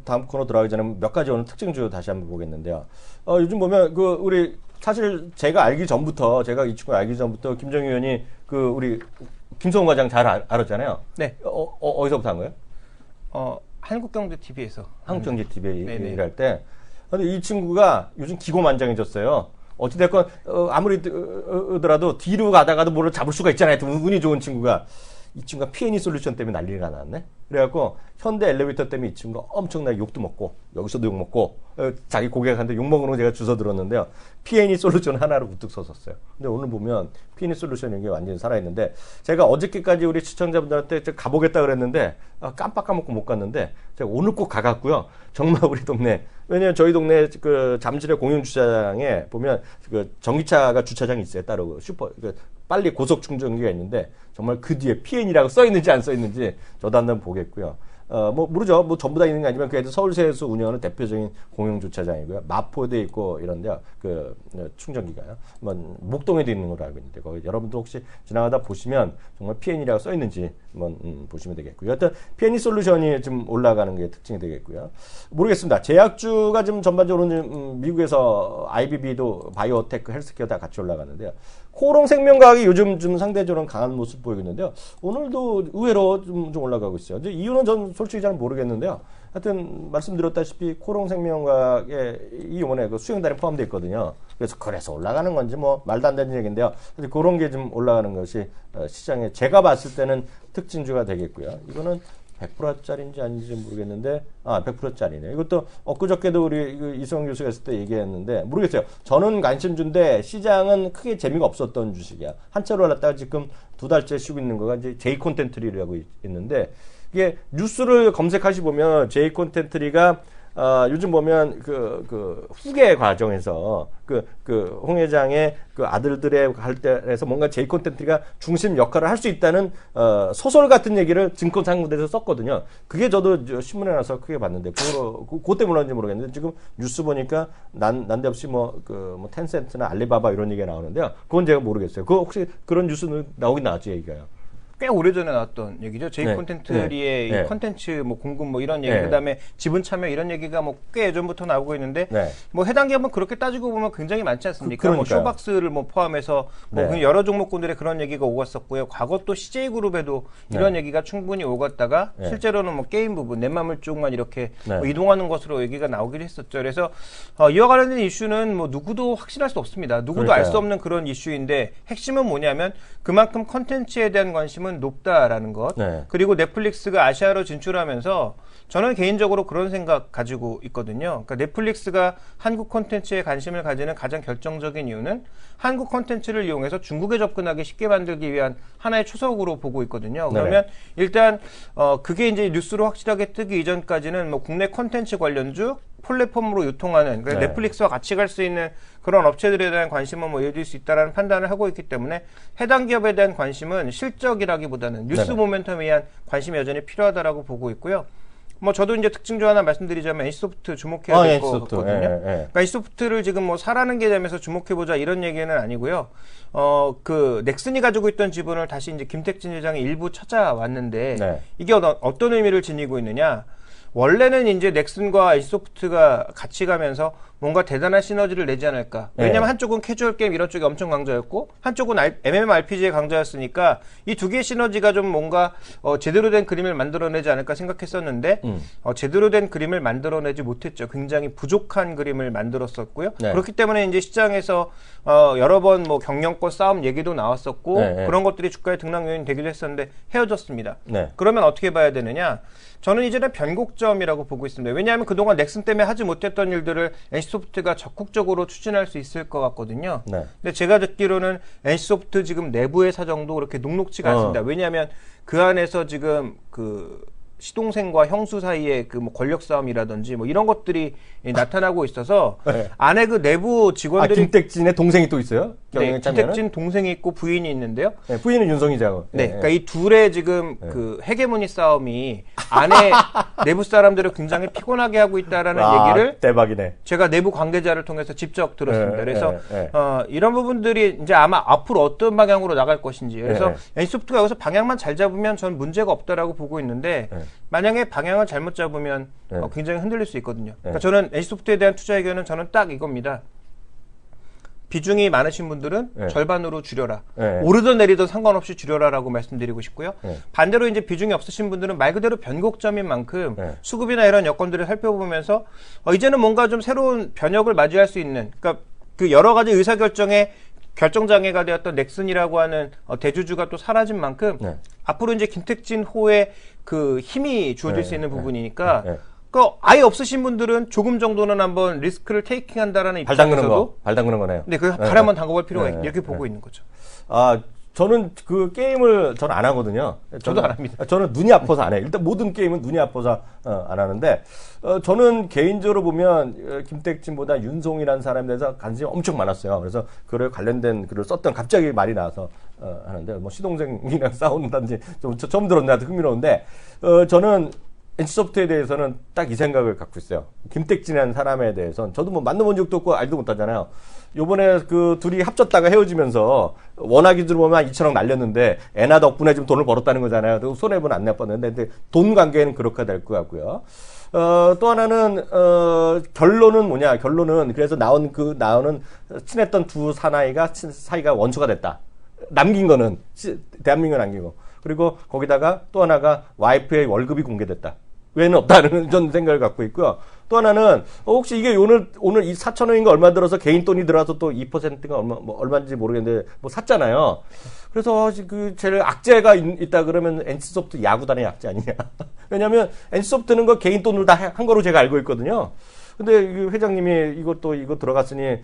Speaker 1: 다음 코너 들어가기 전에 몇 가지 오늘 특징주 다시 한번 보겠는데요. 요즘 보면 우리 사실 제가 이 친구 알기 전부터 김정희 의원이 우리 김성훈 과장 잘 알았잖아요.
Speaker 2: 네.
Speaker 1: 어디서부터 한 거예요?
Speaker 2: 한국경제TV에서.
Speaker 1: 한국경제TV
Speaker 2: 네네.
Speaker 1: 일할 때. 근데 이 친구가 요즘 기고만장해졌어요. 어찌됐건 아무리 더라도 뒤로 가다가도 뭐를 잡을 수가 있잖아요. 운이 좋은 친구가. 이 친구가 P&E 솔루션 때문에 난리가 났네. 그래갖고 현대 엘리베이터 때문에 이 친구가 엄청나게 욕도 먹고 여기서도 욕 먹고 자기 고객한테 욕 먹는 거 제가 주워 들었는데요. P&E 솔루션 하나로 우뚝 섰었어요. 근데 오늘 보면 P&E 솔루션이 이게 완전히 살아있는데, 제가 어저께까지 우리 시청자분들한테 가보겠다 그랬는데 깜빡 까먹고 못 갔는데 제가 오늘 꼭 가갖고요. 정말 우리 동네, 왜냐면 저희 동네 잠실의 공영 주차장에 보면 전기차가 주차장이 있어요. 따로 슈퍼 빨리 고속 충전기가 있는데 정말 그 뒤에 P&E라고 써 있는지 안 써 있는지 저도 한번 보겠고요. 뭐 모르죠. 뭐 전부 다 있는 게 아니면 그래도 서울시에서 운영하는 대표적인 공영 주차장이고요. 마포에도 있고 이런데요. 충전기가요. 뭐 목동에도 있는 걸로 알고 있는데 거기 여러분도 혹시 지나가다 보시면 정말 P&E라고 써 있는지 한번 보시면 되겠고요. 여튼 P&E 솔루션이 좀 올라가는 게 특징이 되겠고요. 모르겠습니다. 제약주가 좀 전반적으로 좀 미국에서 IBB도 바이오테크, 헬스케어 다 같이 올라가는데요. 코오롱 생명과학이 요즘 좀 상대적으로 강한 모습 보이고 있는데요. 오늘도 의외로 좀 올라가고 있어요. 이제 이유는 전 솔직히 잘 모르겠는데요. 하여튼 말씀드렸다시피 코오롱 생명과학에 이번에 수행단에 포함되어 있거든요. 그래서 올라가는 건지 뭐 말도 안 되는 얘기인데요. 그런 게 좀 올라가는 것이 시장에 제가 봤을 때는 특징주가 되겠고요. 이거는 100%짜리인지 아닌지 모르겠는데 100%짜리네요. 이것도 엊그저께도 우리 이성 교수가 있을 때 얘기했는데 모르겠어요. 저는 관심주인데 시장은 크게 재미가 없었던 주식이야. 한차로 올랐다가 지금 2달째 쉬고 있는 거가 이제 J 콘텐트리라고 있는데, 이게 뉴스를 검색하시 보면 J 콘텐트리가 요즘 보면 후계 과정에서 홍 회장의 아들들의 갈 때에서 뭔가 J 콘텐트가 중심 역할을 할 수 있다는 소설 같은 얘기를 증권상무대에서 썼거든요. 그게 저도 신문에 나서 크게 봤는데 그거 때문인지 모르겠는데 지금 뉴스 보니까 난데없이 텐센트나 알리바바 이런 얘기가 나오는데요. 그건 제가 모르겠어요. 혹시 그런 뉴스는 나오긴 나왔죠, 얘기가요.
Speaker 2: 꽤 오래전에 나왔던 얘기죠. J 콘텐트리의 이 콘텐츠 공급 이런 얘기, 그다음에 지분 참여 이런 얘기가 꽤 예전부터 나오고 있는데 해당 기업은 그렇게 따지고 보면 굉장히 많지 않습니까? 쇼박스를 포함해서 여러 종목군들의 그런 얘기가 오갔었고요. 과거 또 CJ그룹에도 이런 얘기가 충분히 오갔다가 실제로는 게임 부분, 내 맘을 쪽만 이렇게 이동하는 것으로 얘기가 나오기도 했었죠. 그래서 이와 관련된 이슈는 누구도 확신할 수 없습니다. 누구도 알 수 없는 그런 이슈인데, 핵심은 뭐냐면 그만큼 컨텐츠에 대한 관심은 높다라는 것. 그리고 넷플릭스가 아시아로 진출하면서 저는 개인적으로 그런 생각 가지고 있거든요. 그러니까 넷플릭스가 한국 콘텐츠에 관심을 가지는 가장 결정적인 이유는 한국 콘텐츠를 이용해서 중국에 접근하기 쉽게 만들기 위한 하나의 초석으로 보고 있거든요. 그러면 일단 그게 이제 뉴스로 확실하게 뜨기 이전까지는 뭐 국내 콘텐츠 관련주 플랫폼으로 유통하는 그러니까
Speaker 1: 네.
Speaker 2: 넷플릭스와 같이 갈 수 있는 그런 업체들에 대한 관심은 뭐 이어질 수 있다라는 판단을 하고 있기 때문에 해당 기업에 대한 관심은 실적이라기보다는 뉴스
Speaker 1: 네네.
Speaker 2: 모멘텀에 의한 관심이 여전히 필요하다라고 보고 있고요. 뭐 저도 이제 특징주 하나 말씀드리자면 NC소프트 주목해야 될 것
Speaker 1: NC소프트.
Speaker 2: 같거든요.
Speaker 1: 예, 예.
Speaker 2: 그러니까 NC소프트를 지금 뭐 사라는 개념에서 주목해보자 이런 얘기는 아니고요. 그 넥슨이 가지고 있던 지분을 다시 이제 김택진 회장이 일부 찾아왔는데
Speaker 1: 네.
Speaker 2: 이게 어떤 의미를 지니고 있느냐? 원래는 이제 넥슨과 NC소프트가 같이 가면서 뭔가 대단한 시너지를 내지 않을까. 왜냐면
Speaker 1: 네.
Speaker 2: 한쪽은 캐주얼 게임 이런 쪽이 엄청 강자였고 한쪽은 MMORPG의 강자였으니까 이 두 개의 시너지가 좀 뭔가 제대로 된 그림을 만들어내지 않을까 생각했었는데 제대로 된 그림을 만들어내지 못했죠. 굉장히 부족한 그림을 만들었었고요.
Speaker 1: 네.
Speaker 2: 그렇기 때문에 이제 시장에서 여러 번 뭐 경영권 싸움 얘기도 나왔었고
Speaker 1: 네, 네.
Speaker 2: 그런 것들이 주가의 등락 요인이 되기도 했었는데 헤어졌습니다.
Speaker 1: 네.
Speaker 2: 그러면 어떻게 봐야 되느냐? 저는 이제는 변곡점이라고 보고 있습니다. 왜냐하면 그동안 넥슨 때문에 하지 못했던 일들을 NC소프트가 적극적으로 추진할 수 있을 것 같거든요.
Speaker 1: 네.
Speaker 2: 근데 제가 듣기로는 NC소프트 지금 내부의 사정도 그렇게 녹록지가 않습니다. 왜냐하면 그 안에서 지금 그 시동생과 형수 사이의 그 뭐 권력 싸움이라든지 뭐 이런 것들이 나타나고 있어서
Speaker 1: 네.
Speaker 2: 안에 그 내부 직원들이
Speaker 1: 김택진의 동생이 또 있어요?
Speaker 2: 네,
Speaker 1: 경영에 참여하는?
Speaker 2: 김택진 동생이 있고 부인이 있는데요.
Speaker 1: 네, 부인은 윤성이자고.
Speaker 2: 네, 그러니까 이 둘의 지금 그 헤게모니 싸움이 안에 내부 사람들을 굉장히 피곤하게 하고 있다라는 얘기를
Speaker 1: 대박이네.
Speaker 2: 제가 내부 관계자를 통해서 직접 들었습니다.
Speaker 1: 네,
Speaker 2: 그래서
Speaker 1: 네,
Speaker 2: 이런 부분들이 이제 아마 앞으로 어떤 방향으로 나갈 것인지. 그래서
Speaker 1: 네.
Speaker 2: NC소프트가 여기서 방향만 잘 잡으면 전 문제가 없다라고 보고 있는데
Speaker 1: 네.
Speaker 2: 만약에 방향을 잘못 잡으면
Speaker 1: 네.
Speaker 2: 굉장히 흔들릴 수 있거든요. 그러니까
Speaker 1: 네.
Speaker 2: 저는 NC소프트에 대한 투자 의견은 저는 딱 이겁니다. 비중이 많으신 분들은
Speaker 1: 네.
Speaker 2: 절반으로 줄여라.
Speaker 1: 네.
Speaker 2: 오르든 내리든 상관없이 줄여라라고 말씀드리고 싶고요.
Speaker 1: 네.
Speaker 2: 반대로 이제 비중이 없으신 분들은 말 그대로 변곡점인 만큼
Speaker 1: 네.
Speaker 2: 수급이나 이런 여건들을 살펴보면서 이제는 뭔가 좀 새로운 변혁을 맞이할 수 있는 그러니까 그 여러 가지 의사결정에 결정장애가 되었던 넥슨이라고 하는 대주주가 또 사라진 만큼
Speaker 1: 네.
Speaker 2: 앞으로 이제 김택진 호의 그 힘이 주어질
Speaker 1: 네.
Speaker 2: 수 있는 부분이니까
Speaker 1: 네.
Speaker 2: 그 아예 없으신 분들은 조금 정도는 한번 리스크를 테이킹한다라는
Speaker 1: 발 담그는
Speaker 2: 입장에서도
Speaker 1: 거. 발 담그는 거네요.
Speaker 2: 네, 그 발 한번 담궈볼 필요가
Speaker 1: 네.
Speaker 2: 이렇게 보고 있는 거죠.
Speaker 1: 아, 저는 그 게임을 저는 안 하거든요.
Speaker 2: 저도 안 합니다.
Speaker 1: 저는 눈이 아파서 안 해요. 일단 모든 게임은 눈이 아파서 안 하는데 저는 개인적으로 보면 김택진보다 윤송이라는 사람에 대해서 관심이 엄청 많았어요. 그래서 그를 관련된 글을 썼던 갑자기 말이 나와서 하는데 뭐 시동생이랑 싸운다든지 좀 처음 들었는데 흥미로운데 저는 NC소프트에 대해서는 딱 이 생각을 갖고 있어요. 김택진이라는 사람에 대해서는 저도 뭐 만나본 적도 없고 알지도 못하잖아요. 요번에 그 둘이 합쳤다가 헤어지면서 원화기준으로 보면 한 2천억 날렸는데 애나 덕분에 좀 돈을 벌었다는 거잖아요. 또 손해보는 안 나빴는데 근데 돈 관계는 그렇게 될 것 같고요. 또 하나는 결론은 뭐냐? 결론은 그래서 나오는 친했던 두 사나이가 사이가 원수가 됐다. 남긴 거는 대한민국을 남기고 그리고 거기다가 또 하나가 와이프의 월급이 공개됐다. 외에는 없다는 전 생각을 갖고 있고요. 또 하나는 혹시 이게 오늘 이 4,000원인가 얼마 들어서 개인 돈이 들어와서 또 2%가 얼마인지 모르겠는데 뭐 샀잖아요. 그래서 그 제일 악재가 있다 그러면 NC소프트 야구단의 악재 아니냐. 왜냐하면 NC소프트는 거 개인 돈으로 다 한 거로 제가 알고 있거든요. 근데 회장님이 이거 들어갔으니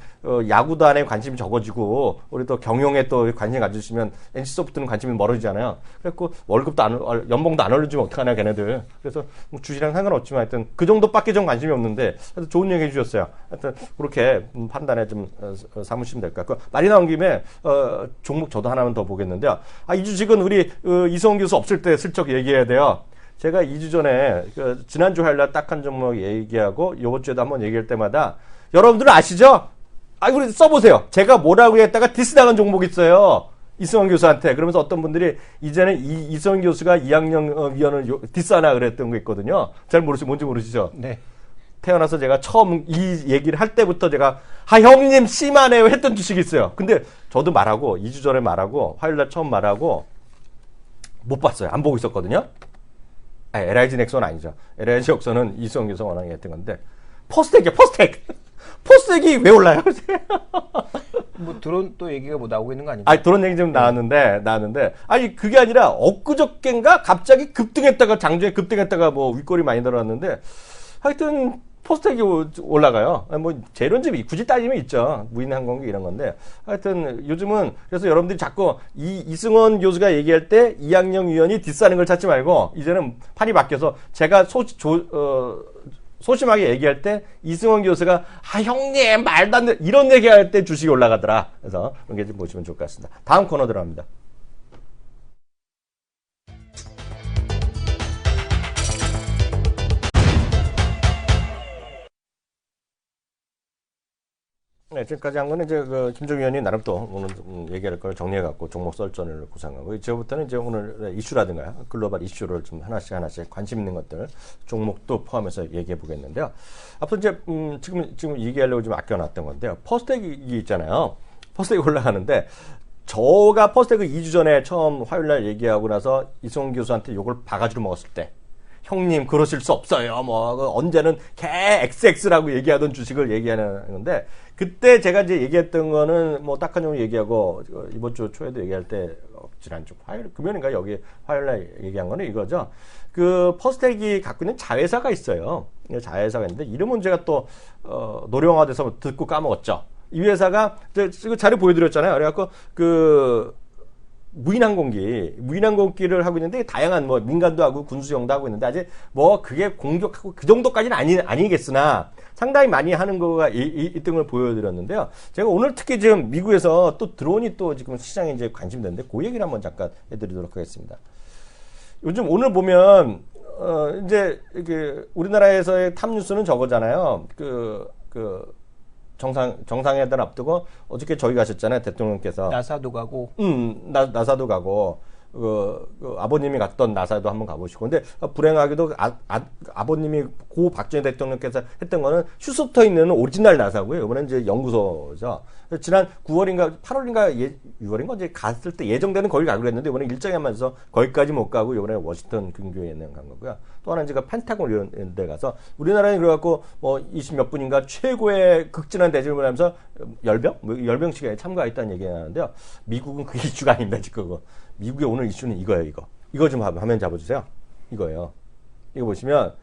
Speaker 1: 야구단에 관심이 적어지고 우리 또 경영에 또 관심 가지시면 NC소프트는 관심이 멀어지잖아요. 그래갖고 월급도 연봉도 안 올려주면 어떡하냐 걔네들. 그래서 뭐 주식이랑 상관없지만 하여튼 그 정도밖에 좀 관심이 없는데 하여튼 좋은 얘기 해주셨어요. 하여튼 그렇게 판단에 좀 삼으시면 될 것 같고 말이 나온 김에 종목 저도 하나만 더 보겠는데요. 이주식은 우리 이성훈 교수 없을 때 슬쩍 얘기해야 돼요. 제가 2주 전에 지난주 화요일 날 딱 한 종목 얘기하고 이번 주에도 한번 얘기할 때마다 여러분들은 아시죠? 우리 써보세요. 제가 뭐라고 했다가 디스당한 종목 있어요. 이승원 교수한테. 그러면서 어떤 분들이 이제는 이승원 교수가 이학년 위원을 디스하나 그랬던 거 있거든요. 잘 모르시죠? 뭔지 모르시죠?
Speaker 2: 네.
Speaker 1: 태어나서 제가 처음 이 얘기를 할 때부터 제가 형님 씨만해요 했던 주식이 있어요. 근데 저도 말하고 2주 전에 말하고 화요일 날 처음 말하고 못 봤어요. 안 보고 있었거든요. LIG 넥슨 아니죠. LIG 넥슨은 이수영 교수가 워낙에 했던 건데 포스텍이에요. 포스텍이 왜 올라요?
Speaker 2: 뭐 드론 또 얘기가 뭐 나오고 있는 거 아닌가?
Speaker 1: 아니, 그런 얘기 좀 나왔는데, 아니, 그게 아니라 엊그저껜가 갑자기 급등했다가, 장중에 급등했다가 뭐 윗골이 많이 들어왔는데, 하여튼, 포스텍이 올라가요. 뭐, 재료집이 굳이 따지면 있죠. 무인항공기 이런 건데. 하여튼, 요즘은, 그래서 여러분들이 자꾸 이승원 교수가 얘기할 때 이학영 위원이 뒷사는 걸 찾지 말고, 이제는 판이 바뀌어서 제가 소심하게 얘기할 때 이승원 교수가 형님 말도 안 돼 이런 얘기할 때 주식이 올라가더라. 그래서 그런 게 좀 보시면 좋을 것 같습니다. 다음 코너 들어갑니다. 네, 지금까지 한 거는 이제 김종 위원이 나름 또 오늘 얘기할 걸 정리해갖고 종목 설전을 구상하고 이제부터는 이제 오늘 이슈라든가 글로벌 이슈를 좀 하나씩 관심 있는 것들 종목도 포함해서 얘기해 보겠는데요. 앞서 이제 지금 얘기하려고 좀 아껴놨던 건데요. 퍼스텍이 있잖아요. 퍼스텍이 올라가는데 저가 퍼스텍을 2주 전에 처음 화요일날 얘기하고 나서 이승원 교수한테 욕을 바가지로 먹었을 때. 형님 그러실 수 없어요. 뭐 언제는 개 XX라고 얘기하던 주식을 얘기하는 건데 그때 제가 이제 얘기했던 거는 뭐 딱한용 얘기하고 이번 주 초에도 얘기할 때 지난주 화요일 금요일인가 여기 화요일날 얘기한 거는 이거죠. 그 퍼스텍이 갖고 있는 자회사가 있어요. 자회사가 있는데 이름은 제가 또 노령화돼서 듣고 까먹었죠. 이 회사가 이거 자료 보여드렸잖아요. 그래갖고 무인항공기를 하고 있는데 다양한 뭐 민간도 하고 군수용도 하고 있는데 아직 뭐 그게 공격하고 그 정도까지는 아니겠으나 상당히 많이 하는 거가 있던 걸 보여드렸는데요. 제가 오늘 특히 지금 미국에서 또 드론이 또 지금 시장에 이제 관심되는데 그 얘기를 한번 잠깐 해드리도록 하겠습니다. 요즘 오늘 보면 이제 이렇게 우리나라에서의 탑 뉴스는 저거잖아요. 정상회담 앞두고 어저께 저희 가셨잖아요. 대통령께서.
Speaker 2: 나사도 가고.
Speaker 1: 나사도 가고. 아버님이 갔던 나사도 한번 가보시고. 근데 불행하게도 아버님이 고 박정희 대통령께서 했던 거는 휴스턴에 있는 오리지널 나사고요. 이번엔 이제 연구소죠. 지난 9월인가 8월인가 6월인가 이제 갔을 때 예정되는 거기 가기로 했는데 이번에 일정이 안 맞아서 거기까지 못 가고 이번에 워싱턴 근교에 있는 간 거고요. 또 하나는 제가 펜타곤 이런 데 가서 우리나라는 그래갖고 뭐 20몇 분인가 최고의 극진한 대접을 하면서 열병식에 참가했다는 얘기가 나는데요. 미국은 그 이슈가 아닙니다, 지금. 미국의 오늘 이슈는 이거예요, 이거. 이거 좀 화면 잡아주세요. 이거예요. 이거 보시면,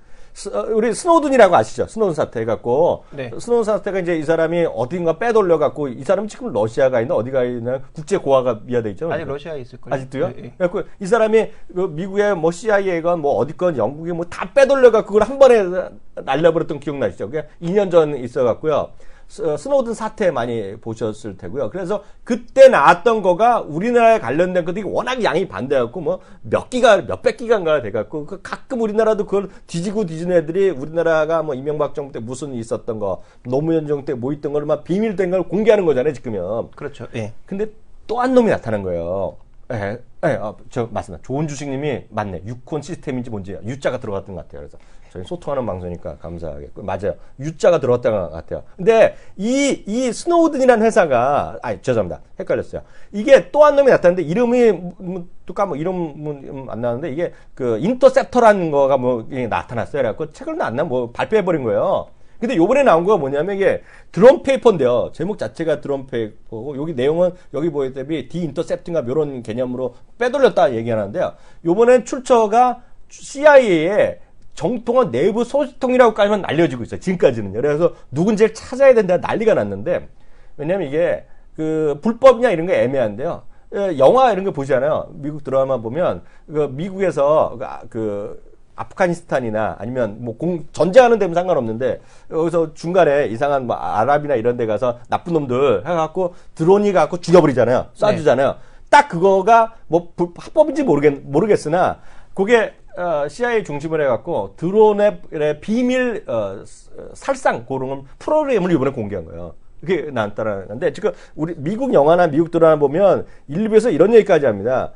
Speaker 1: 우리 스노든이라고 아시죠? 스노든 사태 해갖고. 네. 스노든 사태가 이제 이 사람이 어딘가 빼돌려갖고, 이 사람은 지금 러시아가 있나, 어디가 있나, 국제고아가 미화돼 있죠?
Speaker 2: 아니, 러시아에 있을걸요.
Speaker 1: 아직도요?
Speaker 2: 네.
Speaker 1: 그래갖고 이 사람이 미국의 뭐 CIA건 뭐 어디건 영국이 뭐 다 빼돌려갖고 그걸 한 번에 날려버렸던 기억나시죠? 그게 2년 전 있어갖고요. 스노든 사태 많이 보셨을 테고요. 그래서 그때 나왔던 거가 우리나라에 관련된 것들이 워낙 양이 반대했고 뭐 몇백 기가인가 돼갖고 가끔 우리나라도 그걸 뒤지는 애들이 우리나라가 뭐 이명박 정부 때 무슨 있었던 거 노무현 정부 때 뭐 있던 거를 막 비밀된 걸 공개하는 거잖아요, 지금은.
Speaker 2: 그렇죠. 예.
Speaker 1: 근데 또 한 놈이 나타난 거예요. 맞습니다. 좋은 주식님이 맞네. 유콘 시스템인지 뭔지 U자가 들어갔던 것 같아요. 그래서 저희 소통하는 방송이니까 감사하겠고 맞아요. U자가 들어갔던 것 같아요. 근데 이 스노우든이라는 회사가 죄송합니다. 헷갈렸어요. 이게 또 한 놈이 나타났는데 이름이 또 이름은 안 나왔는데 이게 그 인터셉터라는 거가 뭐 나타났어요. 그래갖고 책을 놨나 뭐 발표해버린 거예요. 근데 요번에 나온 거가 뭐냐면 이게 드론 페이퍼인데요. 제목 자체가 드론 페이퍼고 여기 내용은 여기 보이다시피 디인터셉팅과 이런 개념으로 빼돌렸다 얘기하는데요. 요번엔 출처가 CIA의 정통한 내부 소식통이라고까지만 알려지고 있어요. 지금까지는요. 그래서 누군지를 찾아야 된다 난리가 났는데 왜냐면 이게 그 불법이냐 이런 게 애매한데요. 영화 이런 거 보시잖아요. 미국 드라마 보면 미국에서 아프가니스탄이나 아니면 뭐 전쟁하는 데면 상관없는데 여기서 중간에 이상한 뭐 아랍이나 이런 데 가서 나쁜 놈들 해갖고 드론이 갖고 죽여버리잖아요. 쏴주잖아요. 네. 딱 그거가 뭐 합법인지 모르겠으나 그게 CIA 중심으로 해갖고 드론의 비밀 살상 그런 프로그램을 이번에 공개한 거예요. 그게 나왔다라는 건데 지금 우리 미국 영화나 미국 드라마 보면 일부에서 이런 얘기까지 합니다.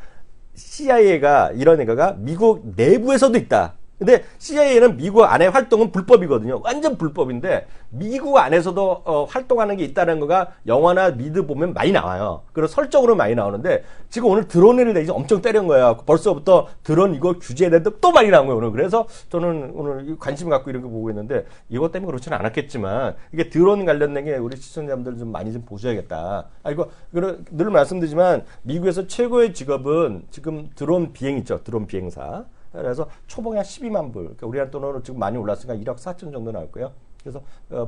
Speaker 1: CIA가 이런 애가 미국 내부에서도 있다. 근데 CIA는 미국 안에 활동은 불법이거든요. 완전 불법인데 미국 안에서도 활동하는 게 있다는 거가 영화나 미드 보면 많이 나와요. 그래서 설정으로 많이 나오는데 지금 오늘 드론을 내지 엄청 때린 거야. 벌써부터 드론 이거 규제해야 되는데 또 많이 나온 거예요, 오늘. 그래서 저는 오늘 관심 갖고 이런 거 보고 있는데 이것 때문에 그렇지는 않았겠지만 이게 드론 관련된 게 우리 시청자분들 좀 많이 좀 보셔야겠다. 이거 늘 말씀드리지만 미국에서 최고의 직업은 지금 드론 비행 있죠. 드론 비행사. 그래서 초봉이 한 12만 불. 그러니까 우리나라 돈으로 지금 많이 올랐으니까 1억 4천 정도 나올 거예요. 그래서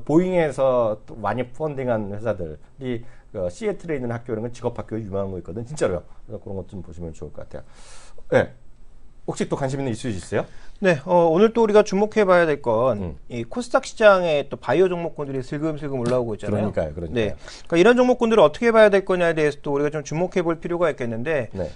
Speaker 1: 보잉에서 또 많이 펀딩한 회사들이 시애틀에 있는 학교 이런 건 직업 학교 유명한 거 있거든. 진짜로요. 그래서 그런 것 좀 보시면 좋을 것 같아요. 네. 혹시 또 관심 있는 이슈 있으세요?
Speaker 2: 네, 오늘 또 우리가 주목해봐야 될 건 이 코스닥 시장에 또 바이오 종목군들이 슬금슬금 올라오고 있잖아요.
Speaker 1: 그러니까요.
Speaker 2: 네, 그러니까 이런 종목군들을 어떻게 봐야 될 거냐에 대해서 또 우리가 좀 주목해볼 필요가 있겠는데,
Speaker 1: 네.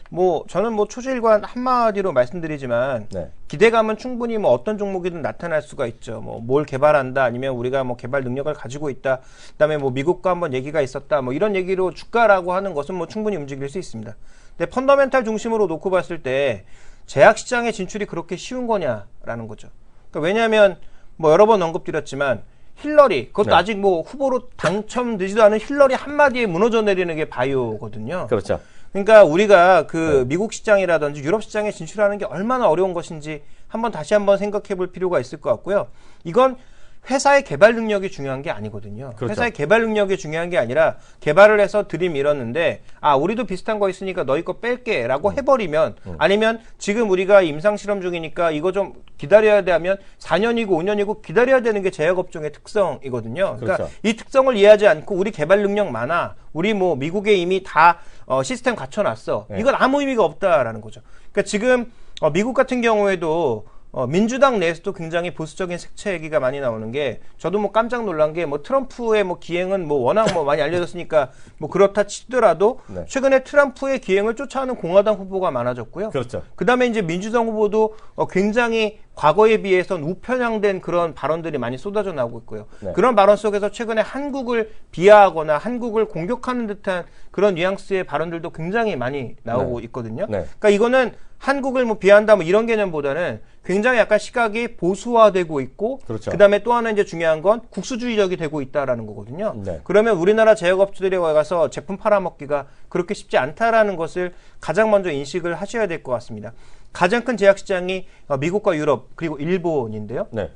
Speaker 2: 저는 초질관 한마디로 말씀드리지만
Speaker 1: 네.
Speaker 2: 기대감은 충분히 어떤 종목이든 나타날 수가 있죠. 뭘 개발한다, 아니면 우리가 개발 능력을 가지고 있다, 그다음에 미국과 한번 얘기가 있었다, 이런 얘기로 주가라고 하는 것은 충분히 움직일 수 있습니다. 근데 펀더멘탈 중심으로 놓고 봤을 때 제약 시장에 진출이 그렇게 쉬운 거냐라는 거죠. 그러니까 왜냐하면 여러 번 언급드렸지만 힐러리, 그것도
Speaker 1: 네.
Speaker 2: 아직 후보로 당첨되지도 않은 힐러리 한마디에 무너져 내리는 게 바이오거든요.
Speaker 1: 그렇죠.
Speaker 2: 그러니까 우리가 미국 시장이라든지 유럽 시장에 진출하는 게 얼마나 어려운 것인지 다시 한번 생각해 볼 필요가 있을 것 같고요. 이건 회사의 개발 능력이 중요한 게 아니거든요.
Speaker 1: 그렇죠.
Speaker 2: 회사의 개발 능력이 중요한 게 아니라 개발을 해서 들이밀었는데 우리도 비슷한 거 있으니까 너희 거 뺄게 라고 해버리면 아니면 지금 우리가 임상실험 중이니까 이거 좀 기다려야 돼 하면 4년이고 5년이고 기다려야 되는 게 제약업종의 특성이거든요. 그러니까
Speaker 1: 그렇죠.
Speaker 2: 이 특성을 이해하지 않고 우리 개발 능력 많아. 우리 미국에 이미 다 시스템 갖춰놨어.
Speaker 1: 네.
Speaker 2: 이건 아무 의미가 없다라는 거죠. 그러니까 지금 미국 같은 경우에도 민주당 내에서도 굉장히 보수적인 색채 얘기가 많이 나오는 게 저도 깜짝 놀란 게 트럼프의 기행은 워낙 많이 알려졌으니까 그렇다 치더라도
Speaker 1: 네.
Speaker 2: 최근에 트럼프의 기행을 쫓아하는 공화당 후보가 많아졌고요.
Speaker 1: 그렇죠.
Speaker 2: 그다음에 이제 민주당 후보도 굉장히 과거에 비해선 우편향된 그런 발언들이 많이 쏟아져 나오고 있고요.
Speaker 1: 네.
Speaker 2: 그런 발언 속에서 최근에 한국을 비하하거나 한국을 공격하는 듯한 그런 뉘앙스의 발언들도 굉장히 많이 나오고
Speaker 1: 네.
Speaker 2: 있거든요.
Speaker 1: 네.
Speaker 2: 그러니까 이거는 한국을 비한다 이런 개념보다는 굉장히 약간 시각이 보수화되고 있고
Speaker 1: 그렇죠.
Speaker 2: 그다음에 또 하나 이제 중요한 건 국수주의적이 되고 있다라는 거거든요.
Speaker 1: 네.
Speaker 2: 그러면 우리나라 제약업체들에 가서 제품 팔아먹기가 그렇게 쉽지 않다라는 것을 가장 먼저 인식을 하셔야 될 것 같습니다. 가장 큰 제약 시장이 미국과 유럽 그리고 일본인데요.
Speaker 1: 네.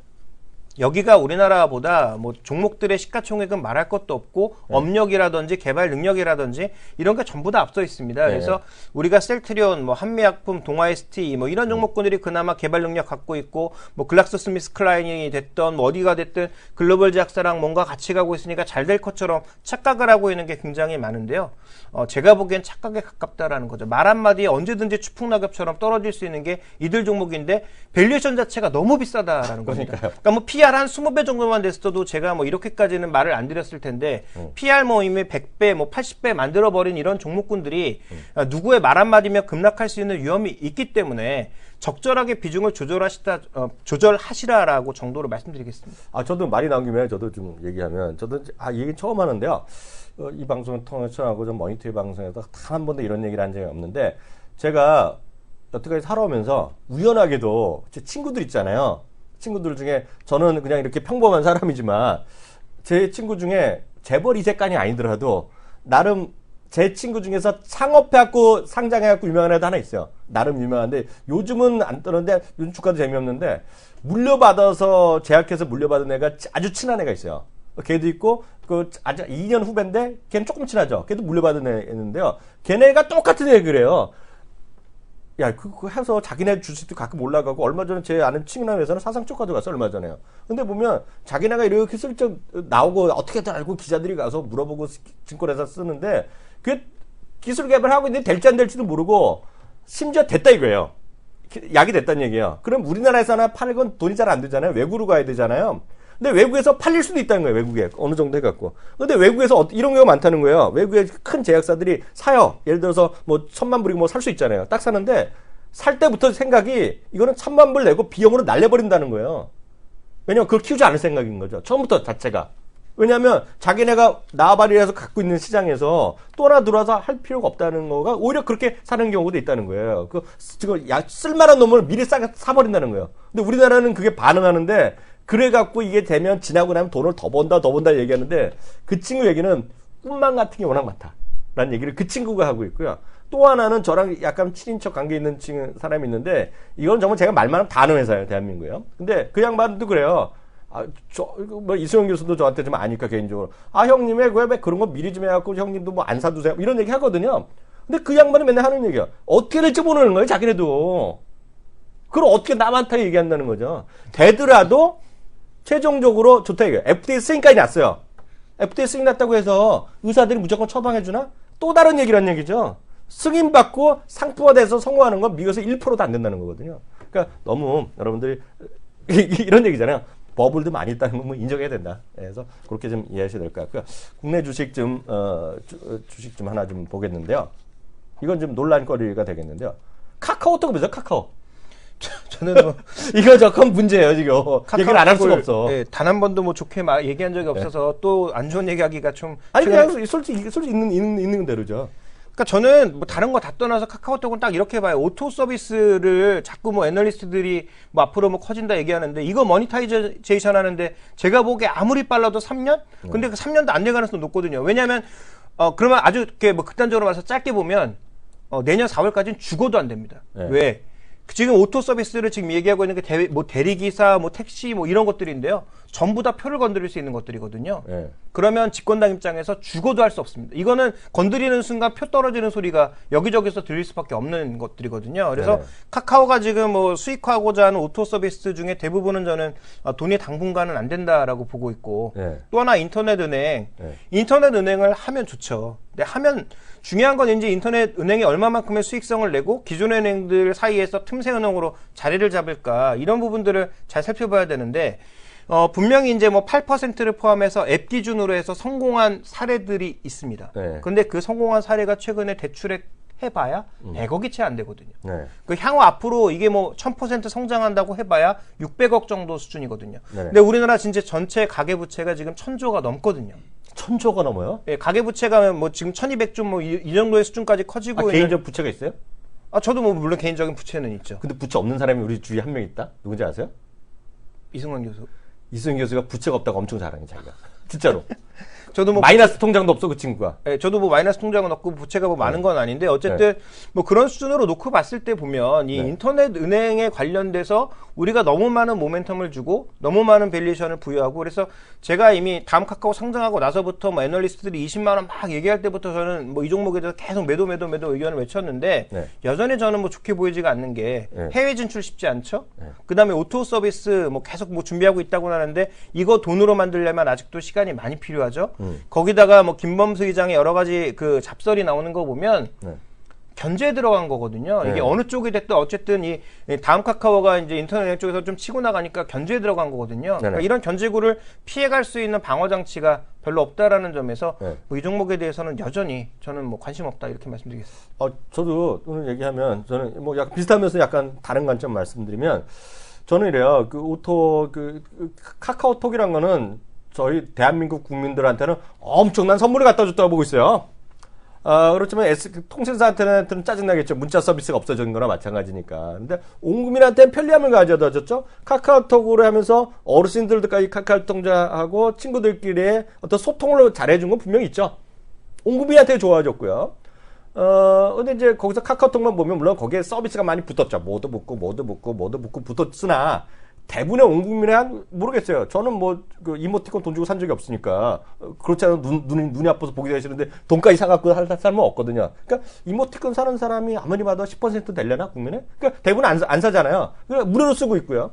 Speaker 2: 여기가 우리나라보다 종목들의 시가총액은 말할 것도 없고 업력이라든지 개발 능력이라든지 이런 게 전부 다 앞서 있습니다.
Speaker 1: 네.
Speaker 2: 그래서 우리가 셀트리온, 한미약품, 동아ST 이런 종목군들이 그나마 개발 능력 갖고 있고 글락소스미스클라인이 됐던 어디가 됐든 글로벌 제약사랑 뭔가 같이 가고 있으니까 잘 될 것처럼 착각을 하고 있는 게 굉장히 많은데요. 제가 보기엔 착각에 가깝다라는 거죠. 말 한마디에 언제든지 추풍낙엽처럼 떨어질 수 있는 게 이들 종목인데 밸류에이션 자체가 너무 비싸다라는 겁니다. 그러니까 PR 한 20배 정도만 됐어도 제가 이렇게까지는 말을 안 드렸을 텐데 PR 이미 100배, 80배 만들어버린 이런 종목군들이 누구의 말 한마디면 급락할 수 있는 위험이 있기 때문에 적절하게 비중을 조절하시라라고 정도로 말씀드리겠습니다.
Speaker 1: 저도 말이 나온 김에 저도 좀 얘기하면 저도 이 얘기 처음 하는데요. 이 방송을 통해서 하고 좀 머니터리 방송에서 단 한 번도 이런 얘기를 한 적이 없는데 제가 여태까지 살아오면서 우연하게도 제 친구들 있잖아요. 친구들 중에 저는 그냥 이렇게 평범한 사람이지만 제 친구 중에 재벌 2세간이 아니더라도 나름 제 친구 중에서 창업해갖고 상장해갖고 유명한 애도 하나 있어요. 나름 유명한데 요즘은 안 떠는데 요즘 주가도 재미없는데 물려받아서 제약해서 물려받은 애가 아주 친한 애가 있어요. 걔도 있고 아주 2년 후배인데 걔는 조금 친하죠. 걔도 물려받은 애인데요. 걔네가 똑같은 애 그래요. 야, 그거 해서 자기네 주식도 가끔 올라가고, 얼마 전에 제 아는 친구네 회사는 사상쪽 가져갔어, 얼마 전에요. 근데 보면, 자기네가 이렇게 슬쩍 나오고, 어떻게든 알고 기자들이 가서 물어보고 증권회사 쓰는데, 그 기술 개발하고 있는데 될지 안 될지도 모르고, 심지어 됐다 이거예요. 약이 됐다는 얘기예요. 그럼 우리나라에서나 팔 건 돈이 잘 안 되잖아요. 외국으로 가야 되잖아요. 근데 외국에서 팔릴 수도 있다는 거예요, 외국에. 어느 정도 해갖고. 근데 외국에서 이런 경우가 많다는 거예요. 외국의 큰 제약사들이 사요. 예를 들어서 1,000만 불이고 살 수 있잖아요. 딱 사는데, 살 때부터 생각이, 이거는 1,000만 불 내고 비용으로 날려버린다는 거예요. 왜냐면 그걸 키우지 않을 생각인 거죠. 처음부터 자체가. 왜냐하면 자기네가 나발이라서 갖고 있는 시장에서 또 하나 들어와서 할 필요가 없다는 거가 오히려 그렇게 사는 경우도 있다는 거예요. 지금 쓸만한 놈을 미리 사버린다는 거예요. 근데 우리나라는 그게 반응하는데 그래갖고 이게 되면 지나고 나면 돈을 더 번다 얘기하는데 그 친구 얘기는 꿈만 같은 게 워낙 많다. 라는 얘기를 그 친구가 하고 있고요. 또 하나는 저랑 약간 친인척 관계 있는 사람이 있는데 이건 정말 제가 말만 하면 다 아는 회사예요. 대한민국이요. 근데 그 양반도 그래요. 이수영 교수도 저한테 좀 아니까 개인적으로. 형님, 왜 그런 거 미리 좀 해갖고 형님도 뭐 안 사두세요. 이런 얘기 하거든요. 근데 그 양반은 맨날 하는 얘기야. 어떻게 될지 모르는 거예요, 자기네도. 그걸 어떻게 남한테 얘기한다는 거죠. 되더라도 최종적으로 좋다 이거예요. FDA 승인까지 났어요. FDA 승인 났다고 해서 의사들이 무조건 처방해주나? 또 다른 얘기란 얘기죠. 승인받고 상품화돼서 성공하는 건 미국에서 1%도 안 된다는 거거든요. 그러니까 너무 여러분들이 이런 얘기잖아요. 버블도 많이 있다는 건 뭐 인정해야 된다. 그래서 그렇게 좀 이해하셔야 될 것 같고요. 국내 주식 주식 좀 하나 좀 보겠는데요. 이건 좀 논란거리가 되겠는데요. 카카오톡 보세요, 카카오.
Speaker 2: 저는 뭐
Speaker 1: 이거 조금 문제예요, 지금. 얘기를 안 할 수가 없어.
Speaker 2: 예, 단 한 번도 뭐 좋게 얘기한 적이 없어서 또 안 좋은 얘기하기가 좀.
Speaker 1: 아니, 그냥 솔직히 있는 대로죠.
Speaker 2: 그러니까 저는 뭐 다른 거 다 떠나서 카카오톡은 딱 이렇게 봐요. 오토 서비스를 자꾸 뭐 애널리스트들이 뭐 앞으로 뭐 커진다 얘기하는데 이거 모니타이제이션 하는데 제가 보기에 아무리 빨라도 3년? 근데 그 3년도 안 될 가능성이 높거든요. 왜냐하면 그러면 아주 이렇게 뭐 극단적으로 봐서 짧게 보면 내년 4월까지는 죽어도 안 됩니다.
Speaker 1: 네.
Speaker 2: 왜? 지금 오토 서비스를 지금 얘기하고 있는 게 뭐 대리기사, 뭐 택시, 뭐 이런 것들인데요. 전부 다 표를 건드릴 수 있는 것들이거든요.
Speaker 1: 네.
Speaker 2: 그러면 집권당 입장에서 죽어도 할 수 없습니다. 이거는 건드리는 순간 표 떨어지는 소리가 여기저기서 들릴 수밖에 없는 것들이거든요. 그래서
Speaker 1: 네.
Speaker 2: 카카오가 지금 뭐 수익화하고자 하는 오토 서비스 중에 대부분은 저는 돈이 당분간은 안 된다라고 보고 있고
Speaker 1: 네.
Speaker 2: 또 하나 인터넷 은행.
Speaker 1: 네.
Speaker 2: 인터넷 은행을 하면 좋죠. 근데 하면 중요한 건 이제 인터넷 은행이 얼마만큼의 수익성을 내고 기존 은행들 사이에서 틈새 은행으로 자리를 잡을까 이런 부분들을 잘 살펴봐야 되는데 분명히 이제 뭐 8%를 포함해서 앱 기준으로 해서 성공한 사례들이 있습니다.
Speaker 1: 네.
Speaker 2: 근데 그 성공한 사례가 최근에 대출액 해봐야 100억이 채 안 되거든요.
Speaker 1: 네.
Speaker 2: 그 향후 앞으로 이게 뭐 1000% 성장한다고 해봐야 600억 정도 수준이거든요.
Speaker 1: 네.
Speaker 2: 근데 우리나라 진짜 전체 가계부채가 지금 1000조가 넘거든요.
Speaker 1: 1000조가 넘어요?
Speaker 2: 예, 가계부채가 뭐 지금 1200조 뭐 이 정도의 수준까지 커지고 있는.
Speaker 1: 개인적 부채가 있어요?
Speaker 2: 저도 뭐 물론 개인적인 부채는 있죠.
Speaker 1: 근데 부채 없는 사람이 우리 주위에 한 명 있다? 누군지 아세요?
Speaker 2: 이승만 교수.
Speaker 1: 이수영 교수가 부채가 없다고 엄청 자랑해, 자기가. 진짜로.
Speaker 2: 저도 뭐
Speaker 1: 마이너스 통장도 없어, 그 친구가.
Speaker 2: 예, 저도 뭐 마이너스 통장은 없고 부채가 뭐 많은 건 아닌데 어쨌든 뭐 그런 수준으로 놓고 봤을 때 보면 이 인터넷 은행에 관련돼서 우리가 너무 많은 모멘텀을 주고 너무 많은 밸류에이션을 부여하고 그래서 제가 이미 다음 카카오 상장하고 나서부터 뭐 애널리스트들이 20만 원 막 얘기할 때부터 저는 뭐 이 종목에 대해서 계속 매도 의견을 외쳤는데
Speaker 1: 네.
Speaker 2: 여전히 저는 뭐 좋게 보이지가 않는 게
Speaker 1: 네.
Speaker 2: 해외 진출 쉽지 않죠. 그다음에 오토 서비스 뭐 계속 뭐 준비하고 있다고 하는데 이거 돈으로 만들려면 아직도 시간이 많이 필요하죠. 거기다가 뭐 김범수 의장의 여러 가지 그 잡설이 나오는 거 보면
Speaker 1: 네.
Speaker 2: 견제에 들어간 거거든요. 이게
Speaker 1: 네.
Speaker 2: 어느 쪽이 됐든 어쨌든 이 다음 카카오가 이제 인터넷 쪽에서 좀 치고 나가니까 견제에 들어간 거거든요. 그러니까 이런 견제구를 피해갈 수 있는 방어 장치가 별로 없다라는 점에서
Speaker 1: 네.
Speaker 2: 뭐 이 종목에 대해서는 여전히 저는 뭐 관심 없다 이렇게 말씀드리겠습니다.
Speaker 1: 저도 오늘 얘기하면 저는 뭐 약간 비슷하면서 약간 다른 관점 말씀드리면 저는 이래요. 카카오톡이란 거는 저희 대한민국 국민들한테는 엄청난 선물을 갖다 줬다고 보고 있어요. 그렇지만 통신사한테는 짜증나겠죠. 문자 서비스가 없어진 거나 마찬가지니까. 근데 온 국민한테는 편리함을 가져다 줬죠. 카카오톡으로 하면서 어르신들까지 카카오톡 통장하고 친구들끼리의 어떤 소통을 잘해준 건 분명히 있죠. 온 국민한테 좋아졌고요. 근데 이제 거기서 카카오톡만 보면 물론 거기에 서비스가 많이 붙었죠. 모두 붙고 붙었으나 대부분의 온 국민의 모르겠어요. 저는 뭐 그 이모티콘 돈 주고 산 적이 없으니까 그렇지 않아도 눈이 아파서 보기 싫은데 돈까지 사갖고 살 사람은 없거든요. 그러니까 이모티콘 사는 사람이 아무리 봐도 10% 되려나 국민에? 그러니까 대부분 안 사잖아요. 그러니까 무료로 쓰고 있고요.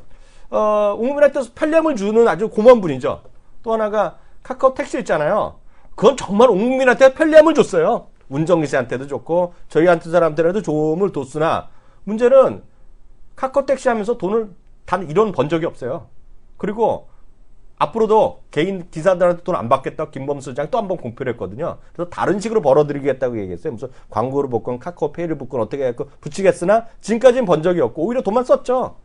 Speaker 1: 온 국민한테 편리함을 주는 아주 고마운 분이죠. 또 하나가 카카오 택시 있잖아요. 그건 정말 온 국민한테 편리함을 줬어요. 운전기사한테도 좋고 저희한테 사람들한테도 도움을 줬으나 문제는 카카오 택시 하면서 돈을 단 1원 번 적이 없어요. 그리고 앞으로도 개인 기사들한테 돈 안 받겠다고 김범수 장 또 한 번 공표를 했거든요. 그래서 다른 식으로 벌어들이겠다고 얘기했어요. 무슨 광고를 붙건 카카오페이를 붙건 어떻게 해갖고 붙이겠으나 지금까지는 번 적이 없고 오히려 돈만 썼죠.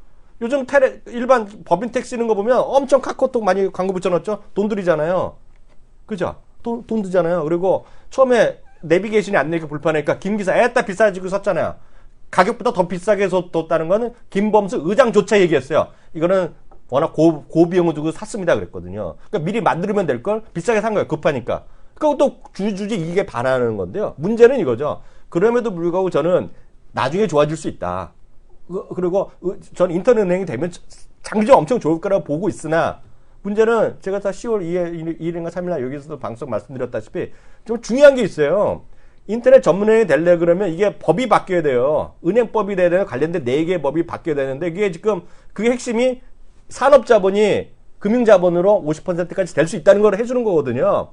Speaker 1: 요즘 일반 법인 택시 쓰는 거 보면 엄청 카카오톡 많이 광고 붙여놨죠. 돈 들이잖아요. 그죠? 돈 드잖아요. 그리고 처음에 내비게이션이 안 되니까 불편하니까 김기사 애따 비싸지고 썼잖아요. 가격보다 더 비싸게 뒀다는 거는 김범수 의장조차 얘기했어요. 이거는 워낙 고비용을 두고 샀습니다 그랬거든요. 그러니까 미리 만들면 될 걸 비싸게 산 거예요. 급하니까. 그것도 주주지 이게 반하는 건데요. 문제는 이거죠. 그럼에도 불구하고 저는 나중에 좋아질 수 있다. 그리고 저는 인터넷 은행이 되면 장기적으로 엄청 좋을 거라고 보고 있으나 문제는 제가 다 10월 2일인가 3일날 여기서도 방송 말씀드렸다시피 좀 중요한 게 있어요. 인터넷 전문은행이 되려 그러면 이게 법이 바뀌어야 돼요. 은행법이 돼야 되는 관련된 4개의 법이 바뀌어야 되는데 이게 지금 그게 핵심이 산업자본이 금융자본으로 50%까지 될 수 있다는 걸 해주는 거거든요.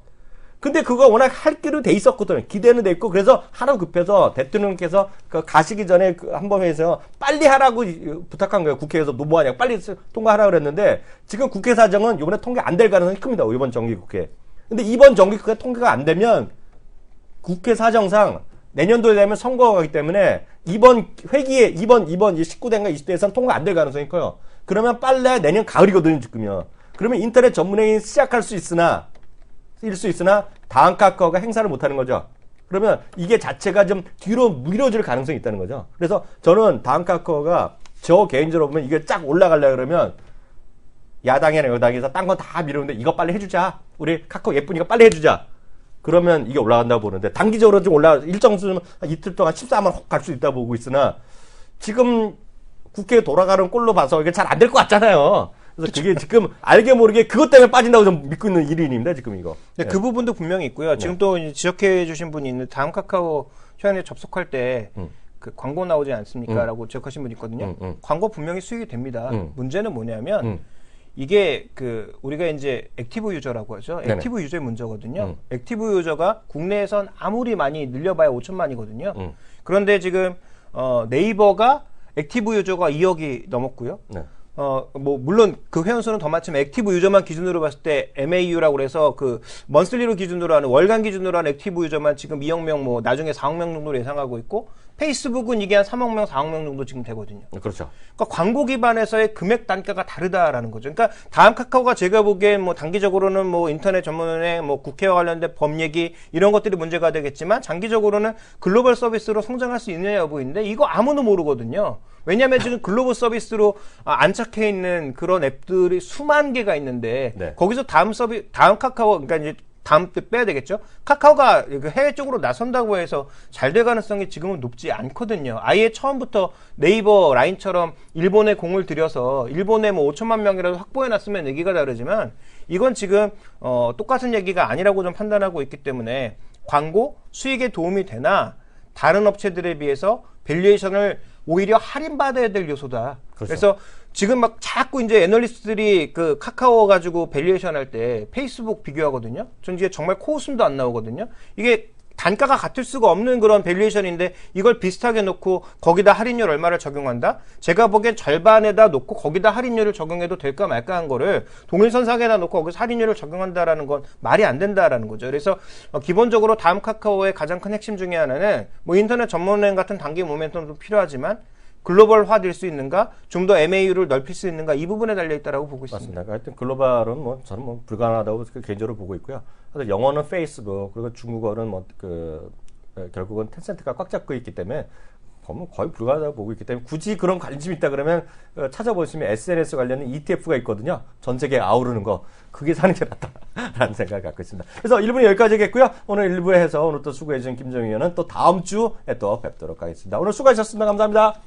Speaker 1: 근데 그거 워낙 할 길로 돼 있었거든요. 기대는 돼 있고 그래서 하루 급해서 대통령께서 그 가시기 전에 그 한번 회에서 빨리 하라고 부탁한 거예요. 국회에서 뭐 하냐고 빨리 통과하라 그랬는데 지금 국회 사정은 이번에 통과 안 될 가능성이 큽니다. 이번 정기국회. 근데 이번 정기국회 통과가 안 되면 국회 사정상 내년도에 되면 선거가 가기 때문에 이번 회기에 이번 19대인가 20대에서는 통과 안 될 가능성이 커요. 그러면 빨래 내년 가을이거든요, 지금요. 그러면 인터넷 전문행위 시작할 수 있으나 다음 카카오가 행사를 못 하는 거죠. 그러면 이게 자체가 좀 뒤로 미뤄질 가능성이 있다는 거죠. 그래서 저는 다음 카카오가 저 개인적으로 보면 이게 쫙 올라가려고 그러면 야당이나 여당에서 딴 건 다 미루는데 이거 빨리 해주자. 우리 카카오 예쁘니까 빨리 해주자. 그러면 이게 올라간다고 보는데 단기적으로 좀 일정 수준 이틀 동안 14만 혹 갈 수 있다고 보고 있으나 지금 국회에 돌아가는 꼴로 봐서 이게 잘 안 될 것 같잖아요. 그래서 그게 지금 알게 모르게 그것 때문에 빠진다고 좀 믿고 있는 일인입니다, 지금 이거.
Speaker 2: 네, 그 부분도 분명히 있고요. 지금 또 이제 지적해 주신 분이 있는 다음 카카오 최근에 접속할 때 그 광고 나오지 않습니까? 라고 지적하신 분이 있거든요. 광고 분명히 수익이 됩니다. 문제는 뭐냐면 이게 그 우리가 이제 액티브 유저라고 하죠. 액티브 유저의 문제거든요. 액티브 유저가 국내에선 아무리 많이 늘려봐야 5천만이거든요. 그런데 지금 네이버가 액티브 유저가 2억이 넘었고요.
Speaker 1: 네.
Speaker 2: 뭐 물론 그 회원수는 더 많지만 액티브 유저만 기준으로 봤을 때 MAU라고 그래서 그 먼슬리로 기준으로 하는 월간 기준으로 하는 액티브 유저만 지금 2억 명 뭐 나중에 4억 명 정도로 예상하고 있고 페이스북은 이게 한 3억 명, 4억 명 정도 지금 되거든요.
Speaker 1: 그렇죠.
Speaker 2: 그러니까 광고 기반에서의 금액 단가가 다르다라는 거죠. 그러니까 다음 카카오가 제가 보기엔 뭐 단기적으로는 뭐 인터넷 전문은행, 뭐 국회와 관련된 법 얘기 이런 것들이 문제가 되겠지만 장기적으로는 글로벌 서비스로 성장할 수 있느냐 여부인데 이거 아무도 모르거든요. 왜냐하면 지금 글로벌 서비스로 안착해 있는 그런 앱들이 수만 개가 있는데
Speaker 1: 네.
Speaker 2: 거기서 다음 카카오 그러니까 이제 다음 때 빼야 되겠죠. 카카오가 해외 쪽으로 나선다고 해서 잘 될 가능성이 지금은 높지 않거든요. 아예 처음부터 네이버, 라인처럼 일본에 공을 들여서 일본에 뭐 5천만 명이라도 확보해 놨으면 얘기가 다르지만 이건 지금 똑같은 얘기가 아니라고 좀 판단하고 있기 때문에 광고 수익에 도움이 되나 다른 업체들에 비해서 밸류에이션을 오히려 할인받아야 될 요소다.
Speaker 1: 그렇죠.
Speaker 2: 그래서 지금 막 자꾸 이제 애널리스트들이 그 카카오 가지고 밸류에이션 할 때 페이스북 비교하거든요. 전 이게 정말 코웃음도 안 나오거든요. 이게 단가가 같을 수가 없는 그런 밸류에이션인데 이걸 비슷하게 놓고 거기다 할인율 얼마를 적용한다? 제가 보기엔 절반에다 놓고 거기다 할인율을 적용해도 될까 말까 한 거를 동일선상에다 놓고 거기서 할인율을 적용한다라는 건 말이 안 된다라는 거죠. 그래서 기본적으로 다음 카카오의 가장 큰 핵심 중에 하나는 뭐 인터넷 전문은행 같은 단기 모멘텀도 필요하지만 글로벌화 될 수 있는가, 좀 더 MAU를 넓힐 수 있는가 이 부분에 달려 있다라고 보고 있습니다.
Speaker 1: 맞습니다. 하여튼 글로벌은 뭐 저는 뭐 불가능하다고 개인적으로 보고 있고요. 그래서 영어는 페이스북 그리고 중국어는 뭐 결국은 텐센트가 꽉 잡고 있기 때문에 보면 거의 불가능하다고 보고 있기 때문에 굳이 그런 관심이 있다 그러면 찾아보시면 SNS 관련된 ETF가 있거든요. 전 세계에 아우르는 거 그게 사는 게 낫다라는 생각을 갖고 있습니다. 그래서 1부는 여기까지 하겠고요. 오늘 1부에 해서 오늘 또 수고해 주신 김정희 의원은 또 다음 주에 또 뵙도록 하겠습니다. 오늘 수고하셨습니다. 감사합니다.